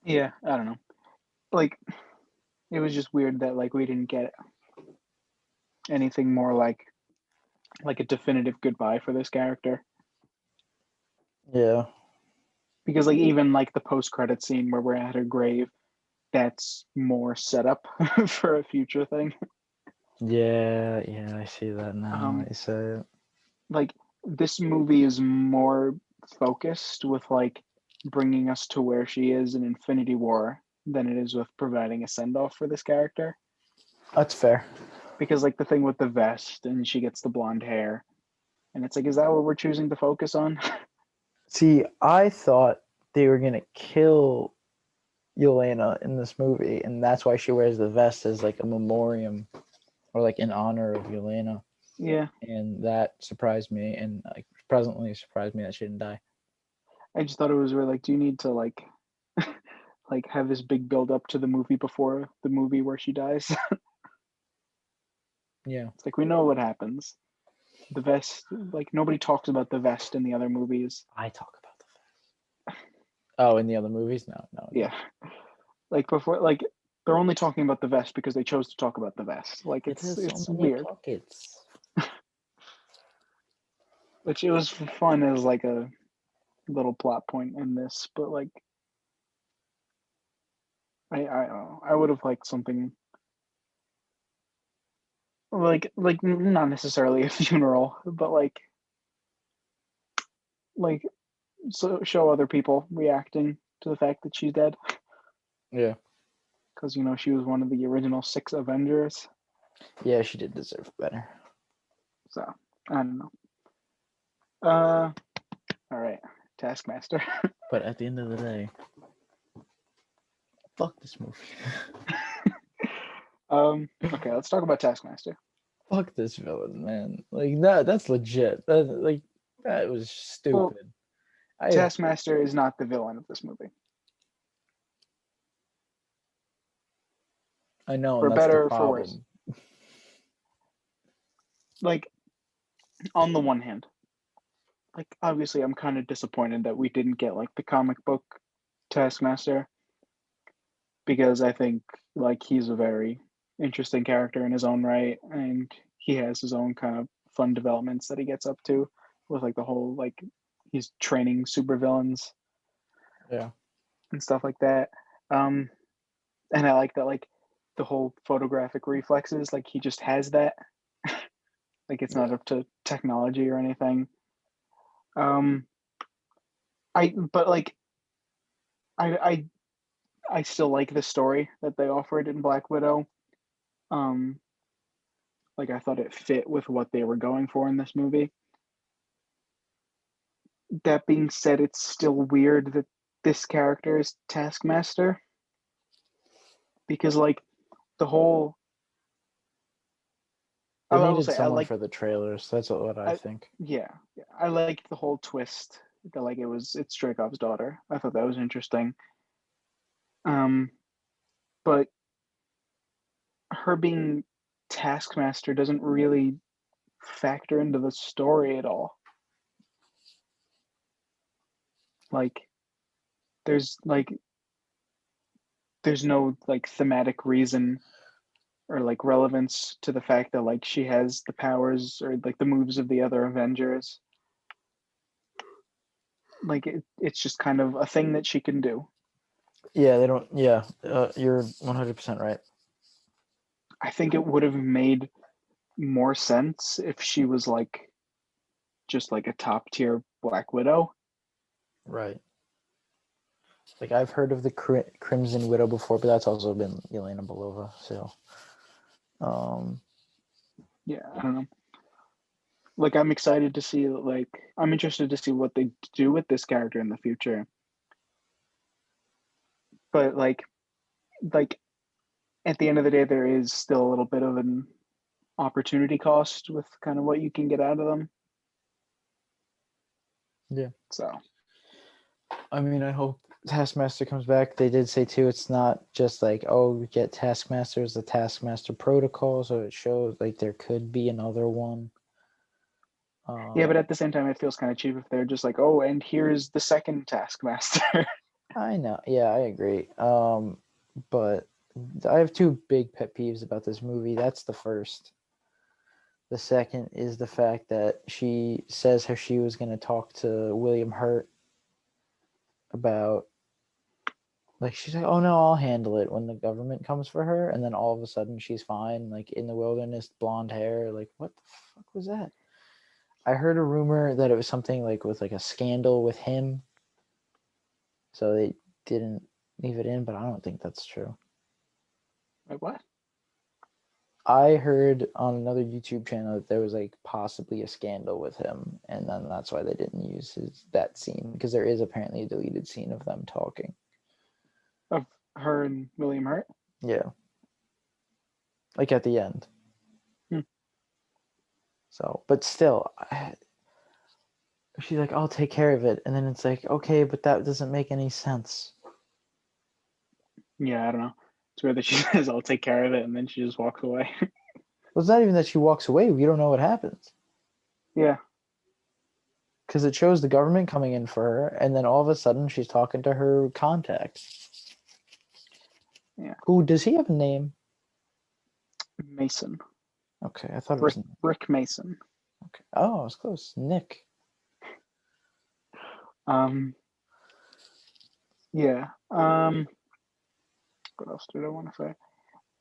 S2: Yeah, I don't know. Like it was just weird that like we didn't get anything more like a definitive goodbye for this character
S1: Yeah.
S2: because like even like the post credit scene where we're at her grave, that's more setup for a future thing.
S1: Yeah, yeah, I see that now.
S2: Um,
S1: I say it.
S2: like this movie is more focused with like bringing us to where she is in Infinity War than it is with providing a send off for this character.
S1: That's fair.
S2: Because like the thing with the vest and she gets the blonde hair, and it's like, is that what we're choosing to focus on?
S1: See, I thought they were gonna kill Yelena in this movie, and that's why she wears the vest as like a memoriam or like in honor of Yelena.
S2: Yeah,
S1: And that surprised me, and like presently surprised me that she didn't die.
S2: I just thought it was really like, do you need to like have this big build up to the movie before the movie where she dies?
S1: Yeah.
S2: It's like we know what happens. The vest, like nobody talks about the vest in the other movies.
S1: I talk about the vest. Oh, in the other movies? No, no.
S2: Yeah, like before, like they're only talking about the vest because they chose to talk about the vest. Like
S1: It has so
S2: it's
S1: many
S2: weird.
S1: pockets.
S2: Which it was fun as like a little plot point in this, but like I don't know. I would have liked something like not necessarily a funeral, but like so show other people reacting to the fact that she's dead
S1: Yeah.
S2: because you know she was one of the original 6 Avengers.
S1: Yeah, she did deserve better.
S2: So I don't know. All right, Taskmaster.
S1: But at the end of the day, fuck this movie.
S2: Okay, let's talk about Taskmaster.
S1: Fuck this villain, man. Like that's legit. That was
S2: Well,
S1: stupid. I
S2: Taskmaster is not the villain of this movie,
S1: I know,
S2: for
S1: and that's the
S2: better or for worse.
S1: problem.
S2: Like on the one hand, like obviously I'm kind of disappointed that we didn't get like the comic book Taskmaster because I think like he's a very interesting character in his own right and he has his own kind of fun developments that he gets up to with like the whole like he's training supervillains
S1: Yeah.
S2: and stuff like that. Um and I like that like the whole photographic reflexes like he just has that. Like it's not
S1: Yeah.
S2: up to technology or anything. Um I but like I I I still like the story that they offered in Black Widow. Um, like I thought it fit with what they were going for in this movie. That being said, it's still weird that this character is Taskmaster because like the whole
S1: They
S2: I will
S1: needed
S2: say I
S1: someone
S2: like
S1: for the trailers. That's what I
S2: I
S1: think.
S2: yeah, yeah I liked the whole twist that like it's Dreykov's daughter. I thought that was interesting. Um, but her being Taskmaster doesn't really factor into the story at all. Like there's like there's no like thematic reason or like relevance to the fact that like she has the powers or like the moves of the other Avengers. Like it's just kind of a thing that she can do.
S1: Yeah, they don't. Yeah, you're 100% right.
S2: I think it would have made more sense if she was like just like a top tier Black Widow.
S1: Right. Like I've heard of the Crimson Widow before, but that's also been Yelena Belova. So,
S2: Yeah, I don't know. Like I'm excited to see. Like I'm interested to see what they do with this character in the future. But like at the end of the day, there is still a little bit of an opportunity cost with kind of what you can get out of them.
S1: yeah.
S2: So
S1: I mean, I hope Taskmaster comes back. They did say too, it's not just like, oh, we get Taskmaster as the Taskmaster protocol, so it shows like there could be another one.
S2: yeah, but at the same time, it feels kind of cheap if they're just like, oh, and here's the second Taskmaster.
S1: I know. Yeah, I agree. But I have two big pet peeves about this movie. That's the first. The second is the fact that she says how she was going to talk to William Hurt about, like, she's like, oh no, I'll handle it when the government comes for her. And then all of a sudden she's fine, like in the wilderness, blonde hair. Like, what the fuck was that? I heard a rumor that it was something like with like a scandal with him. So they didn't leave it in, but I don't think that's true.
S2: Like what?
S1: I heard on another YouTube channel that there was like possibly a scandal with him, and then that's why they didn't use that scene, because there is apparently a deleted scene of them talking.
S2: Of her and William Hurt?
S1: Yeah. Like at the end. So, but still, she's like, I'll take care of it. And then it's like, okay, but that doesn't make any sense.
S2: Yeah, I don't know. It's weird that she says, I'll take care of it, and then she just walks away.
S1: Well, it's not even that she walks away. We don't know what happens.
S2: Yeah.
S1: Because it shows the government coming in for her, and then all of a sudden she's talking to her contact.
S2: Yeah.
S1: Who, does he have a name?
S2: Mason.
S1: Okay, I thought it was
S2: Rick Mason.
S1: Okay. Oh, I was close. Nick.
S2: Yeah. What else did I want to say?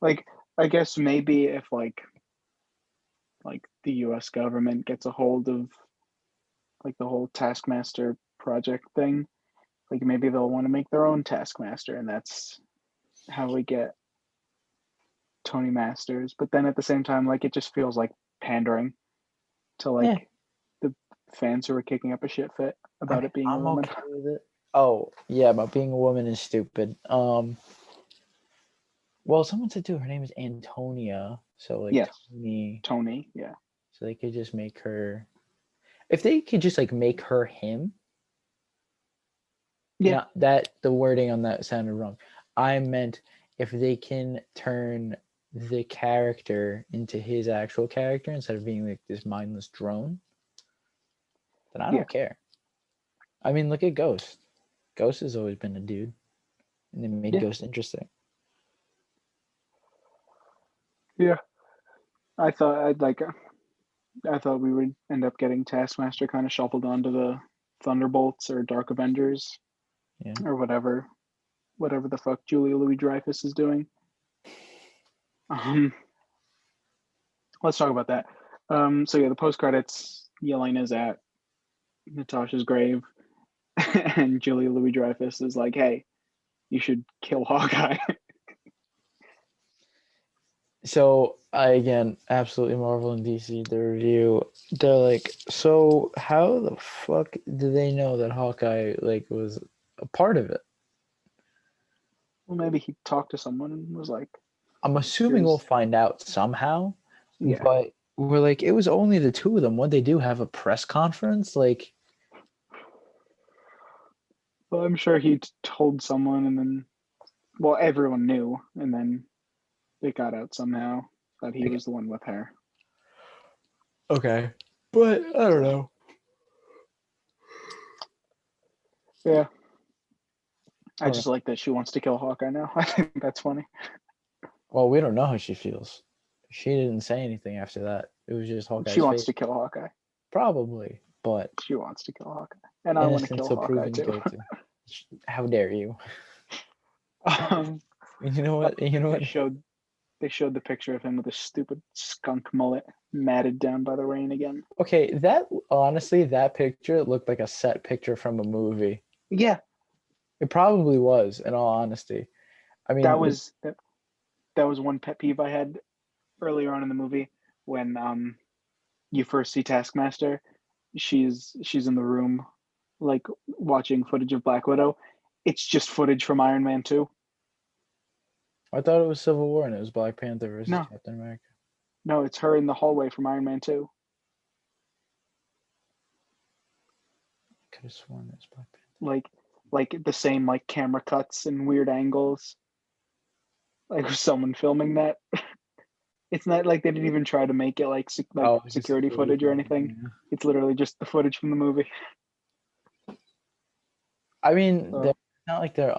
S2: Like, I guess maybe if like the US government gets a hold of like the whole Taskmaster project thing, like maybe they'll want to make their own Taskmaster, and that's how we get Tony Masters. But then at the same time, like it just feels like pandering to like the fans who are kicking up a shit fit about it being a woman.
S1: Okay with it. Oh, yeah, about being a woman is stupid. Well, someone said too, her name is Antonia. So like
S2: yes.
S1: Tony,
S2: yeah.
S1: So they could just make her, if they could just like make her him.
S2: Yeah.
S1: Not that the wording on that sounded wrong. I meant if they can turn the character into his actual character instead of being like this mindless drone, then I don't care. I mean, look at Ghost. Ghost has always been a dude, and they made Ghost interesting.
S2: Yeah, I thought we would end up getting Taskmaster kind of shuffled onto the Thunderbolts or Dark Avengers, or whatever the fuck Julia Louis-Dreyfus is doing. Let's talk about that. So yeah, the post credits, Yelena's at Natasha's grave, and Julia Louis-Dreyfus is like, "Hey, you should kill Hawkeye."
S1: So I again absolutely Marvel and DC the review. They're like, so how the fuck do they know that Hawkeye like was a part of it?
S2: Well, maybe he talked to someone and was like,
S1: I'm assuming we'll find out somehow.
S2: Yeah.
S1: But we're like, it was only the two of them. What they do, have a press conference? Like,
S2: well, I'm sure he told someone, and then, well, everyone knew, and then it got out somehow that he was the one with her.
S1: Okay, but I don't know.
S2: Yeah. I just like that she wants to kill Hawkeye now. I think that's funny.
S1: Well, we don't know how she feels. She didn't say anything after that. It was just Hawkeye's
S2: She wants
S1: face.
S2: to kill Hawkeye.
S1: Probably, but
S2: she wants to kill Hawkeye, and I want to kill Hawkeye too.
S1: How dare you? You know what?
S2: I showed They showed the picture of him with a stupid skunk mullet, matted down by the rain again.
S1: Okay, that picture looked like a set picture from a movie.
S2: Yeah,
S1: It probably was, in all honesty. I mean,
S2: that was one pet peeve I had earlier on in the movie when you first see Taskmaster. She's in the room, like watching footage of Black Widow. It's just footage from Iron Man 2.
S1: I thought it was Civil War and it was Black Panther versus
S2: No,
S1: Captain America.
S2: no, it's her in the hallway from Iron Man 2.
S1: I could have sworn it was Black Panther.
S2: Like the same like camera cuts and weird angles. Like someone filming that. It's not like they didn't even try to make it like
S1: Like a
S2: security footage or anything.
S1: Yeah.
S2: It's literally just the footage from the movie.
S1: I mean,
S2: So,
S1: they're not like they're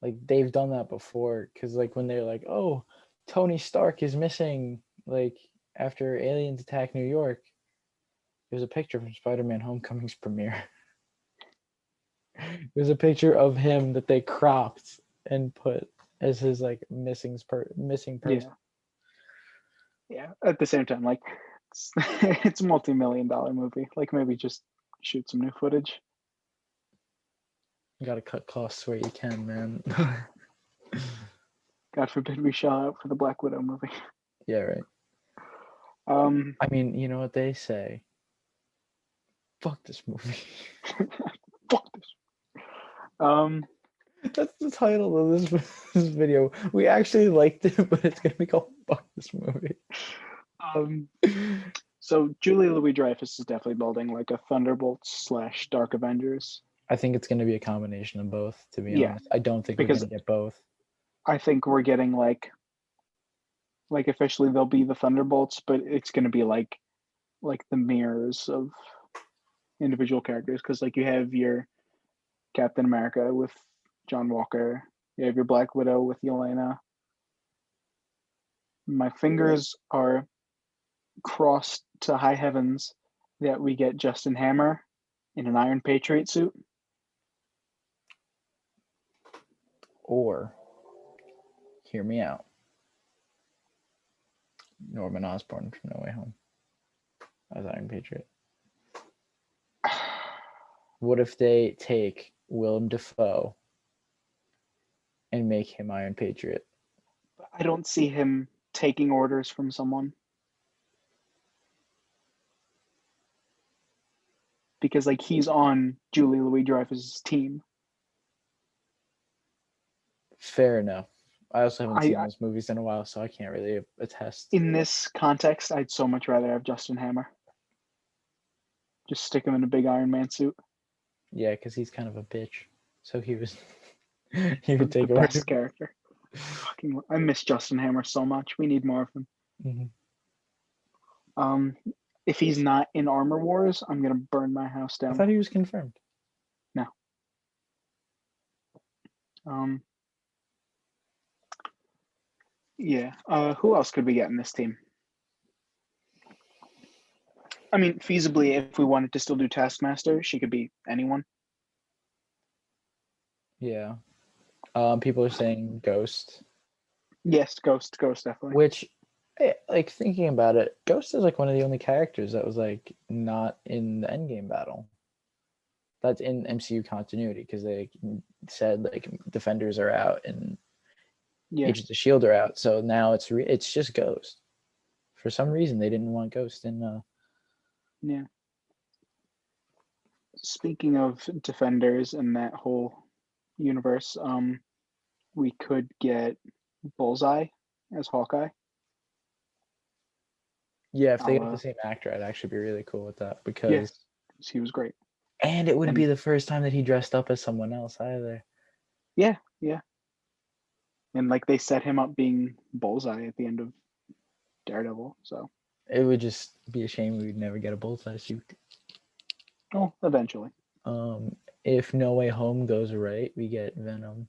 S1: like they've done that before. Because like when they're like, "Oh, Tony Stark is missing," like after aliens attack New York, there's a picture from Spider-Man: Homecoming's premiere. There's a picture of him that they cropped and put as his like missing person.
S2: yeah. At the same time, like it's a multi-million-dollar movie. Like maybe just shoot some new footage.
S1: You gotta cut costs where you can, man.
S2: God forbid we shell out for the Black Widow movie.
S1: Yeah, right. I mean, you know what they say. Fuck this movie.
S2: Fuck this.
S1: That's the title of this video. We actually liked it, but it's gonna be called "Fuck This Movie."
S2: So Julie Louis-Dreyfus is definitely building like a Thunderbolts / Dark Avengers.
S1: I think it's gonna be a combination of both. To be honest, I don't think we're
S2: because
S1: gonna get both.
S2: I think we're getting like officially they'll be the Thunderbolts, but it's gonna be like the mirrors of individual characters. Because like you have your Captain America with John Walker, you have your Black Widow with Yelena. My fingers are crossed to high heavens that we get Justin Hammer in an Iron Patriot suit.
S1: Or, hear me out. Norman Osborn from No Way Home as Iron Patriot. What if they take Willem Dafoe and make him Iron Patriot?
S2: I don't see him taking orders from someone. Because like he's on Julie Louis-Dreyfus' team.
S1: Fair enough. I also haven't seen those movies in a while, so I can't really attest.
S2: In this context, I'd so much rather have Justin Hammer. Just stick him in a big Iron Man suit.
S1: Yeah, because he's kind of a bitch. So he was. He would
S2: the
S1: take over.
S2: best character. Fucking, I miss Justin Hammer so much. We need more of him.
S1: Mm-hmm.
S2: If he's not in Armor Wars, I'm gonna burn my house down.
S1: I thought he was confirmed.
S2: No. Yeah. Who else could we get in this team? I mean, feasibly, if we wanted to still do Taskmaster, she could be anyone.
S1: Yeah. People are saying Ghost.
S2: Yes, Ghost definitely.
S1: Which, like thinking about it, Ghost is like one of the only characters that was like not in the Endgame battle. That's in MCU continuity because they said like Defenders are out and Agents of S.H.I.E.L.D. are out, so now it's just Ghost. For some reason, they didn't want Ghost in.
S2: Yeah. Speaking of Defenders and that whole universe, we could get Bullseye as Hawkeye.
S1: Yeah, if they get the same actor, I'd actually be really cool with that because
S2: he was great.
S1: And it wouldn't be the first time that he dressed up as someone else either.
S2: Yeah. And like they set him up being Bullseye at the end of Daredevil, so
S1: it would just be a shame we'd never get a Bullseye suit.
S2: Oh, eventually.
S1: If No Way Home goes right, we get Venom.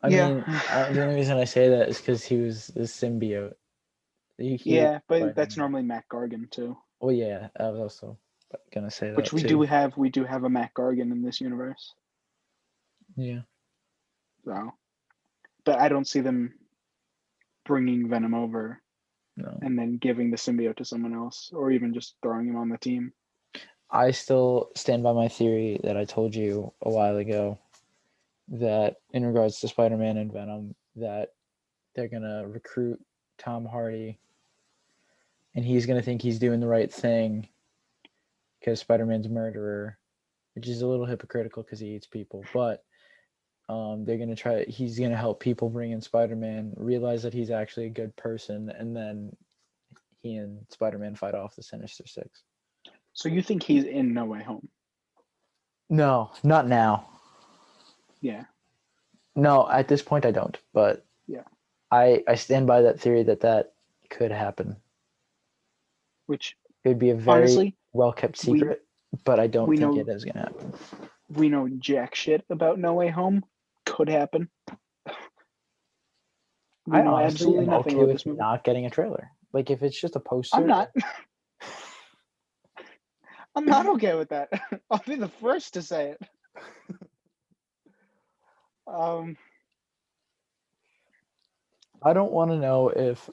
S1: I mean, the only reason I say that is because he was the symbiote.
S2: But that's normally Matt Gargan too.
S1: Well, yeah, I was also gonna say that.
S2: Which we do have a Matt Gargan in this universe.
S1: Yeah.
S2: So, but I don't see them bringing Venom over
S1: No.
S2: and then giving the symbiote to someone else, or even just throwing him on the team.
S1: I still stand by my theory that I told you a while ago that in regards to Spider-Man and Venom, that they're gonna recruit Tom Hardy and he's gonna think he's doing the right thing because Spider-Man's a murderer, which is a little hypocritical because he eats people, but they're gonna try. He's gonna help people bring in Spider-Man, realize that he's actually a good person, and then he and Spider-Man fight off the Sinister Six.
S2: So you think he's in No Way Home?
S1: No, not now.
S2: Yeah.
S1: No, at this point I don't. But
S2: yeah,
S1: I stand by that theory that could happen.
S2: Which
S1: It would be a very
S2: honestly,
S1: well kept secret, but I don't think it is gonna happen.
S2: We know jack shit about No Way Home. Could happen. We
S1: I
S2: know
S1: honestly
S2: absolutely
S1: am
S2: nothing
S1: okay
S2: about
S1: with
S2: this movie.
S1: not getting a trailer. Like if it's just a poster.
S2: I'm not. I'm not okay with that. I'll be the first to say it.
S1: I don't want to know if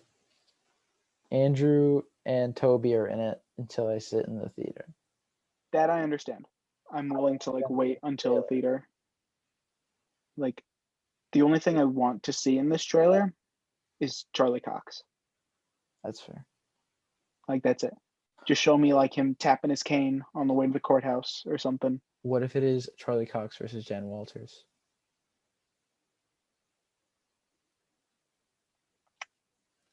S1: Andrew and Toby are in it until I sit in the theater.
S2: That I understand. I'm willing to like wait until the theater. Like the only thing I want to see in this trailer is Charlie Cox.
S1: That's fair.
S2: Like that's it. Just show me like him tapping his cane on the way to the courthouse or something.
S1: What if it is Charlie Cox versus Jen Walters?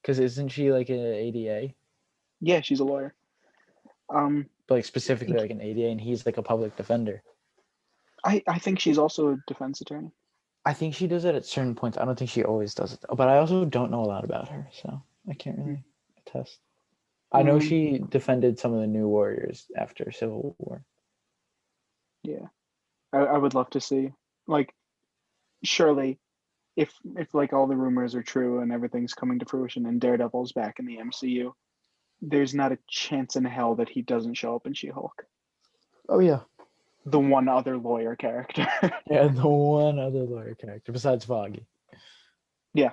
S1: Because isn't she like an ADA?
S2: Yeah, she's a lawyer.
S1: But like specifically like an ADA, and he's like a public defender.
S2: I think she's also a defense attorney.
S1: I think she does it at certain points. I don't think she always does it, though. But I also don't know a lot about her, so I can't really attest. I know she defended some of the New Warriors after Civil War.
S2: Yeah, I would love to see. Like, surely, if like all the rumors are true and everything's coming to fruition and Daredevil's back in the MCU, there's not a chance in hell that he doesn't show up in She-Hulk.
S1: Oh yeah,
S2: the one other lawyer character.
S1: yeah, the one other lawyer character besides Foggy.
S2: Yeah.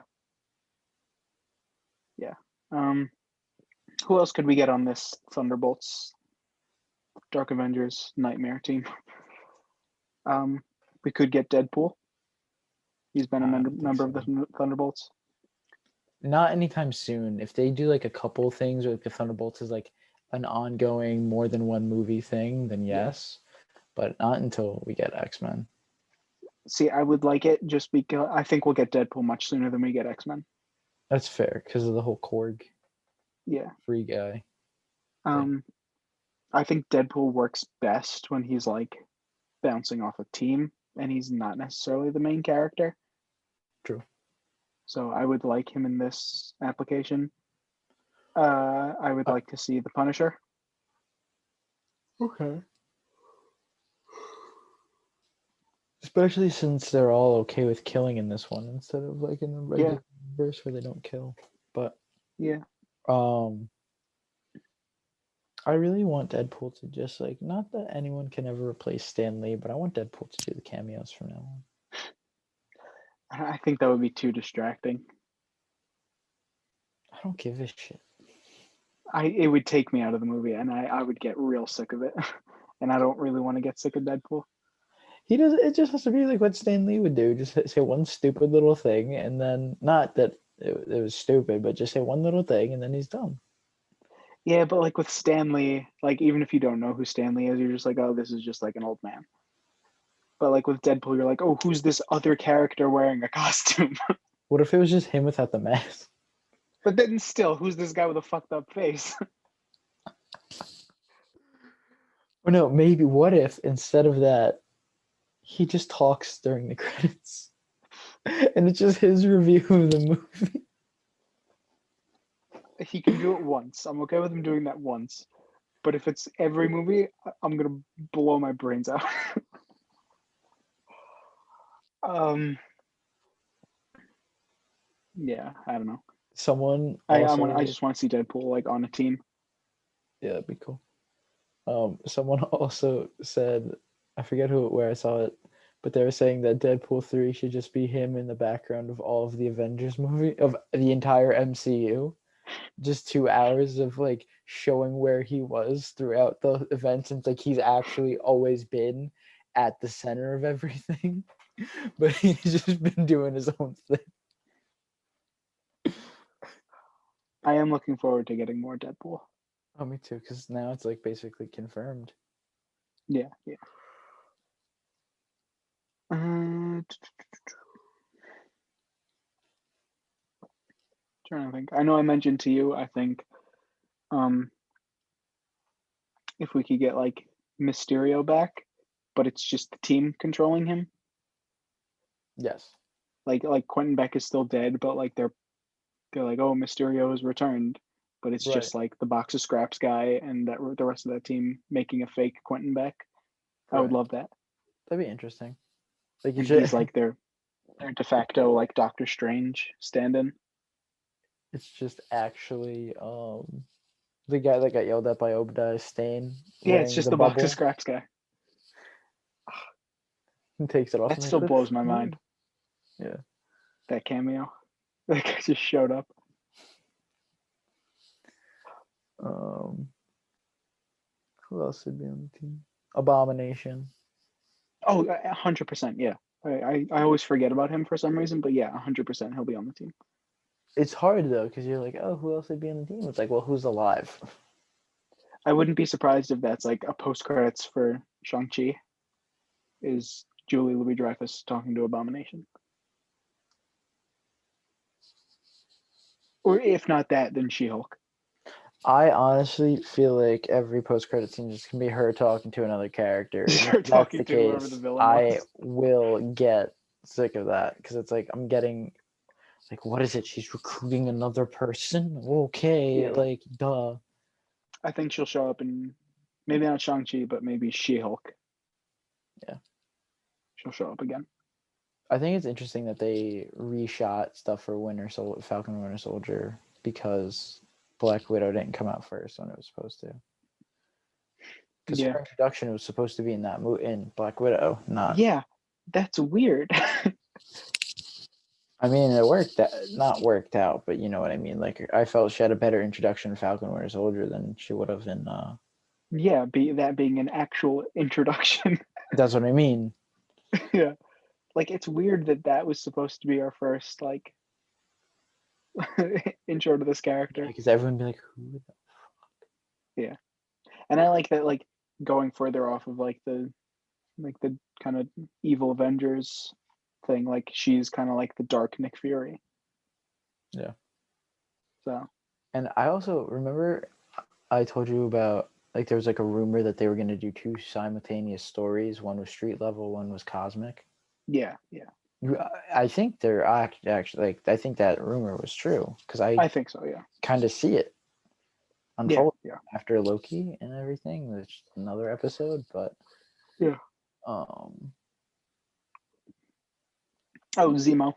S2: Who else could we get on this Thunderbolts, Dark Avengers Nightmare team? We could get Deadpool. He's been a member of the Thunderbolts.
S1: Not anytime soon. If they do like a couple things, or like the Thunderbolts is like an ongoing, more than one movie thing, then yes. But not until we get X-Men.
S2: See, I would like it just because I think we'll get Deadpool much sooner than we get X-Men.
S1: That's fair because of the whole Korg.
S2: Yeah.
S1: Free guy.
S2: I think Deadpool works best when he's like bouncing off a team and he's not necessarily the main character.
S1: True.
S2: So I would like him in this application. I would like to see the Punisher.
S1: Okay. Especially since they're all okay with killing in this one instead of like in the regular universe where they don't kill. But
S2: yeah,
S1: I really want Deadpool to just like, not that anyone can ever replace Stan Lee, but I want Deadpool to do the cameos from now on.
S2: I think that would be too distracting.
S1: I don't give a shit.
S2: It would take me out of the movie, and I would get real sick of it. And I don't really want to get sick of Deadpool.
S1: He does. It just has to be like what Stan Lee would do. Just say one stupid little thing, and then not that it was stupid, but just say one little thing, and then he's done.
S2: Yeah, but like with Stan Lee, like even if you don't know who Stan Lee is, you're just like, oh, this is just like an old man. But like with Deadpool, you're like, oh, who's this other character wearing a costume?
S1: What if it was just him without the mask?
S2: But then still, who's this guy with a fucked up face?
S1: Or no, maybe what if instead of that, he just talks during the credits, and it's just his review of the movie.
S2: He can do it once. I'm okay with him doing that once. But if it's every movie, I'm gonna blow my brains out. Yeah, I don't know.
S1: Someone also,
S2: I just want to see Deadpool like on a team.
S1: Yeah, that'd be cool. Someone also said, I forget where I saw it, But they were saying that Deadpool 3 should just be him in the background of all of the Avengers movie of the entire MCU. Just 2 hours of like showing where he was throughout the events, and like he's actually always been at the center of everything. But he's just been doing his own thing.
S2: I am looking forward to getting more Deadpool.
S1: Oh, me too, because now it's like basically confirmed.
S2: Yeah, yeah. Trying to think. I know I mentioned to you, I think if we could get like Mysterio back, but it's just the team controlling him.
S1: Yes.
S2: Like Quentin Beck is still dead, but like they're like, oh, Mysterio has returned, but it's
S1: Right.
S2: just like the box of scraps guy and that the rest of that team making a fake Quentin Beck. I would
S1: Right.
S2: love that.
S1: That'd be interesting. Like you
S2: And
S1: should.
S2: he's like their de facto like Doctor Strange stand-in.
S1: It's just actually the guy that got yelled at by Obadiah Stane
S2: Yeah, it's
S1: wearing
S2: just
S1: the
S2: the box
S1: bubble
S2: of scraps guy.
S1: and takes it off.
S2: That
S1: And
S2: still
S1: like,
S2: blows my mind.
S1: Yeah.
S2: That cameo. That guy just showed up.
S1: Who else would be on the team? Abomination.
S2: Oh, 100%. Yeah. I always forget about him for some reason, but yeah, 100% he'll be on the team.
S1: It's hard though, because you're like, oh, who else would be on the team? It's like, well, who's alive?
S2: I wouldn't be surprised if that's like a post credits for Shang-Chi is Julie Louis-Dreyfus talking to Abomination. Or if not that, then She-Hulk.
S1: I honestly feel like every post-credit scene just can be her talking to another character. And
S2: Her
S1: if that's
S2: talking
S1: the
S2: to whoever
S1: case,
S2: the villain
S1: I
S2: was.
S1: will get sick of that because it's like I'm getting like, what is it? She's recruiting another person? Okay,
S2: Yeah.
S1: like duh.
S2: I think she'll show up in maybe not Shang-Chi, but maybe She-Hulk.
S1: Yeah.
S2: She'll show up again.
S1: I think it's interesting that they reshot stuff for Falcon and Winter Soldier because Black Widow didn't come out first when it was supposed to. Because her introduction was supposed to be in that in Black Widow, not.
S2: Yeah, that's weird.
S1: I mean, it not worked out, but you know what I mean. Like, I felt she had a better introduction in Falcon and Winter Soldier than she would have in.
S2: Yeah, that being an actual introduction.
S1: That's what I mean.
S2: Yeah, like it's weird that was supposed to be our first like intro to this character.
S1: Because everyone be like, "Who the fuck?"
S2: Yeah, and I like that. Like going further off of like the kind of evil Avengers thing. Like she's kind of like the dark Nick Fury.
S1: Yeah.
S2: So.
S1: And I also remember I told you about like there was like a rumor that they were going to do 2 simultaneous stories. One was street level, one was cosmic.
S2: Yeah, yeah.
S1: I think they're actually like I think that rumor was true because
S2: I think so. Yeah.
S1: Kind of see it unfold
S2: after
S1: Loki and everything. There's another episode, but
S2: yeah.
S1: Oh,
S2: Zemo.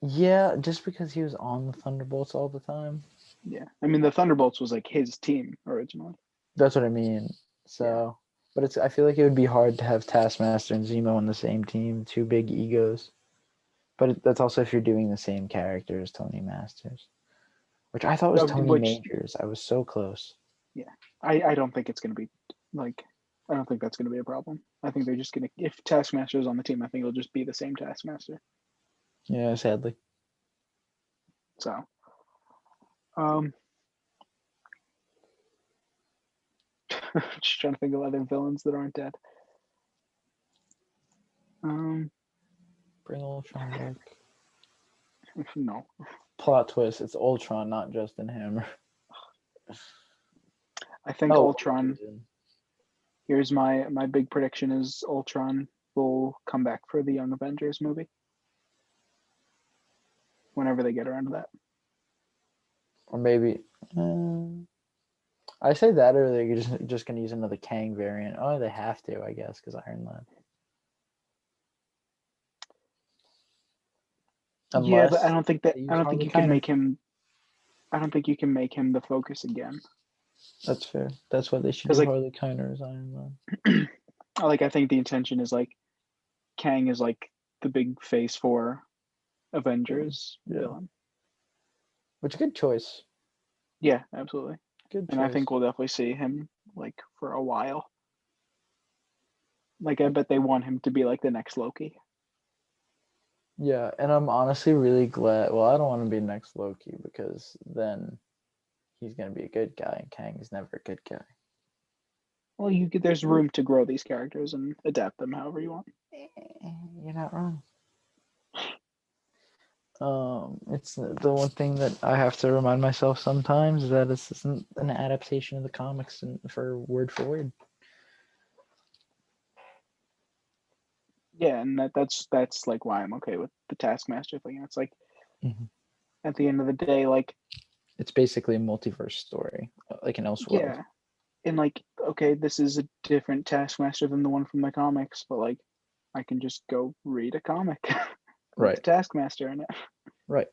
S1: Yeah, just because he was on the Thunderbolts all the time.
S2: Yeah, I mean the Thunderbolts was like his team originally.
S1: That's what I mean. So, but I feel like it would be hard to have Taskmaster and Zemo on the same team, 2 big egos. But that's also if you're doing the same character as Tony Masters, which I thought was Tony Majors. I was so close.
S2: Yeah, I don't think it's going to be like, I don't think that's going to be a problem. I think they're just going to, if Taskmaster is on the team, I think it'll just be the same Taskmaster.
S1: Yeah, sadly.
S2: So, just trying to think of other villains that aren't dead.
S1: Bring Ultron back.
S2: No.
S1: Plot twist: it's Ultron, not Justin Hammer.
S2: I think Ultron. Here's my big prediction: is Ultron will come back for the Young Avengers movie whenever they get around to that.
S1: Or maybe I say that, or they're just gonna use another Kang variant. Oh, they have to, I guess, because Iron Man.
S2: Yeah, but I don't think you can make him. I don't think you can make him the focus again.
S1: That's fair. That's why they should do Harley Kiner as Iron Man.
S2: I think the intention is like Kang is like the big Phase 4 Avengers
S1: Yeah.
S2: villain.
S1: Which good choice.
S2: Yeah, absolutely.
S1: Good
S2: And I
S1: choice.
S2: think we'll definitely see him like for a while. Like I bet they want him to be like the next Loki.
S1: Yeah, and I'm honestly really glad. Well, I don't want to be next Loki because then he's gonna be a good guy, and Kang is never a good guy.
S2: Well, there's room to grow these characters and adapt them however you want.
S1: You're not wrong. It's the one thing that I have to remind myself sometimes is that this isn't an adaptation of the comics and for word.
S2: Yeah, and that's like why I'm okay with the Taskmaster thing. It's like
S1: Mhm.
S2: at the end of the day, like
S1: It's basically a multiverse story, like an Elseworld.
S2: yeah, and like okay, this is a different Taskmaster than the one from the comics, but like I can just go read a comic with the
S1: Right.
S2: Taskmaster in it.
S1: Right.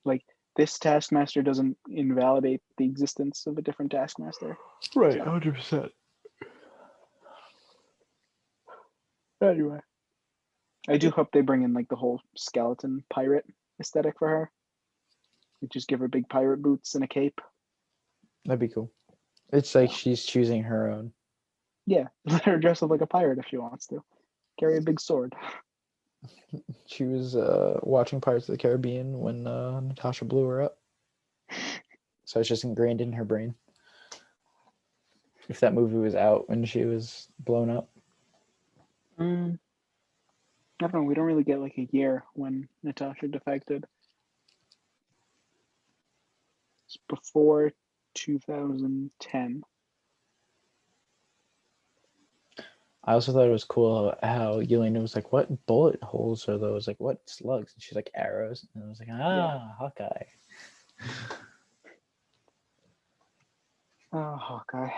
S2: Like this Taskmaster doesn't invalidate the existence of a different Taskmaster.
S1: Right.
S2: So
S1: 100%.
S2: anyway, I do hope they bring in like the whole skeleton pirate aesthetic for her. Like, just give her big pirate boots and a cape.
S1: That'd be cool. It's like
S2: Yeah.
S1: she's choosing her own.
S2: Yeah, let her dress up like a pirate if she wants to. Carry a big sword.
S1: She was watching Pirates of the Caribbean when Natasha blew her up. So it's just ingrained in her brain. If that movie was out when she was blown up.
S2: I don't know. We don't really get like a year when Natasha defected. It's before 2010.
S1: I also thought it was cool how Yelena was like, "What bullet holes are those? Like, what slugs?" And she's like, "Arrows." And I was like,
S2: Yeah.
S1: Hawkeye."
S2: Oh, Hawkeye.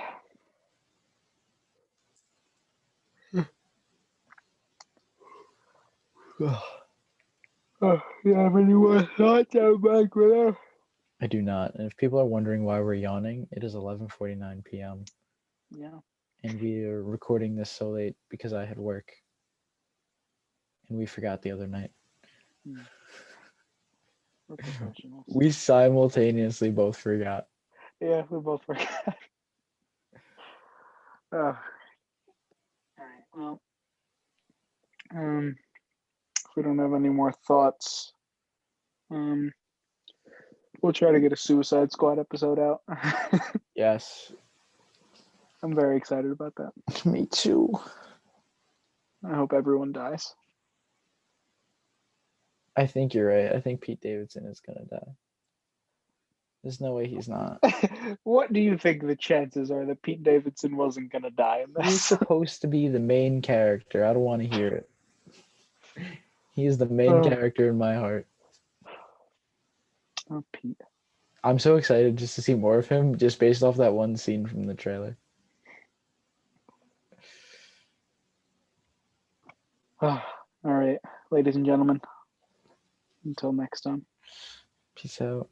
S2: Oh, you have any more thoughts on Black Widow?
S1: I do not. And if people are wondering why we're yawning, it is 11:49 p.m.
S2: Yeah.
S1: and we are recording this so late because I had work and we forgot the other night.
S2: We're professionals.
S1: We simultaneously both forgot.
S2: Yeah, we both forgot. All right. Well, if we don't have any more thoughts, we'll try to get a Suicide Squad episode out.
S1: Yes.
S2: I'm very excited about that.
S1: Me too.
S2: I hope everyone dies.
S1: I think you're right. I think Pete Davidson is gonna die. There's no way he's not.
S2: What do you think the chances are that Pete Davidson wasn't gonna die in
S1: He's
S2: this?
S1: supposed to be the main character. I don't want to hear it. He is the main character in my heart.
S2: Oh, Pete.
S1: I'm so excited just to see more of him, just based off that one scene from the trailer.
S2: All right, ladies and gentlemen. Until next time.
S1: Peace out.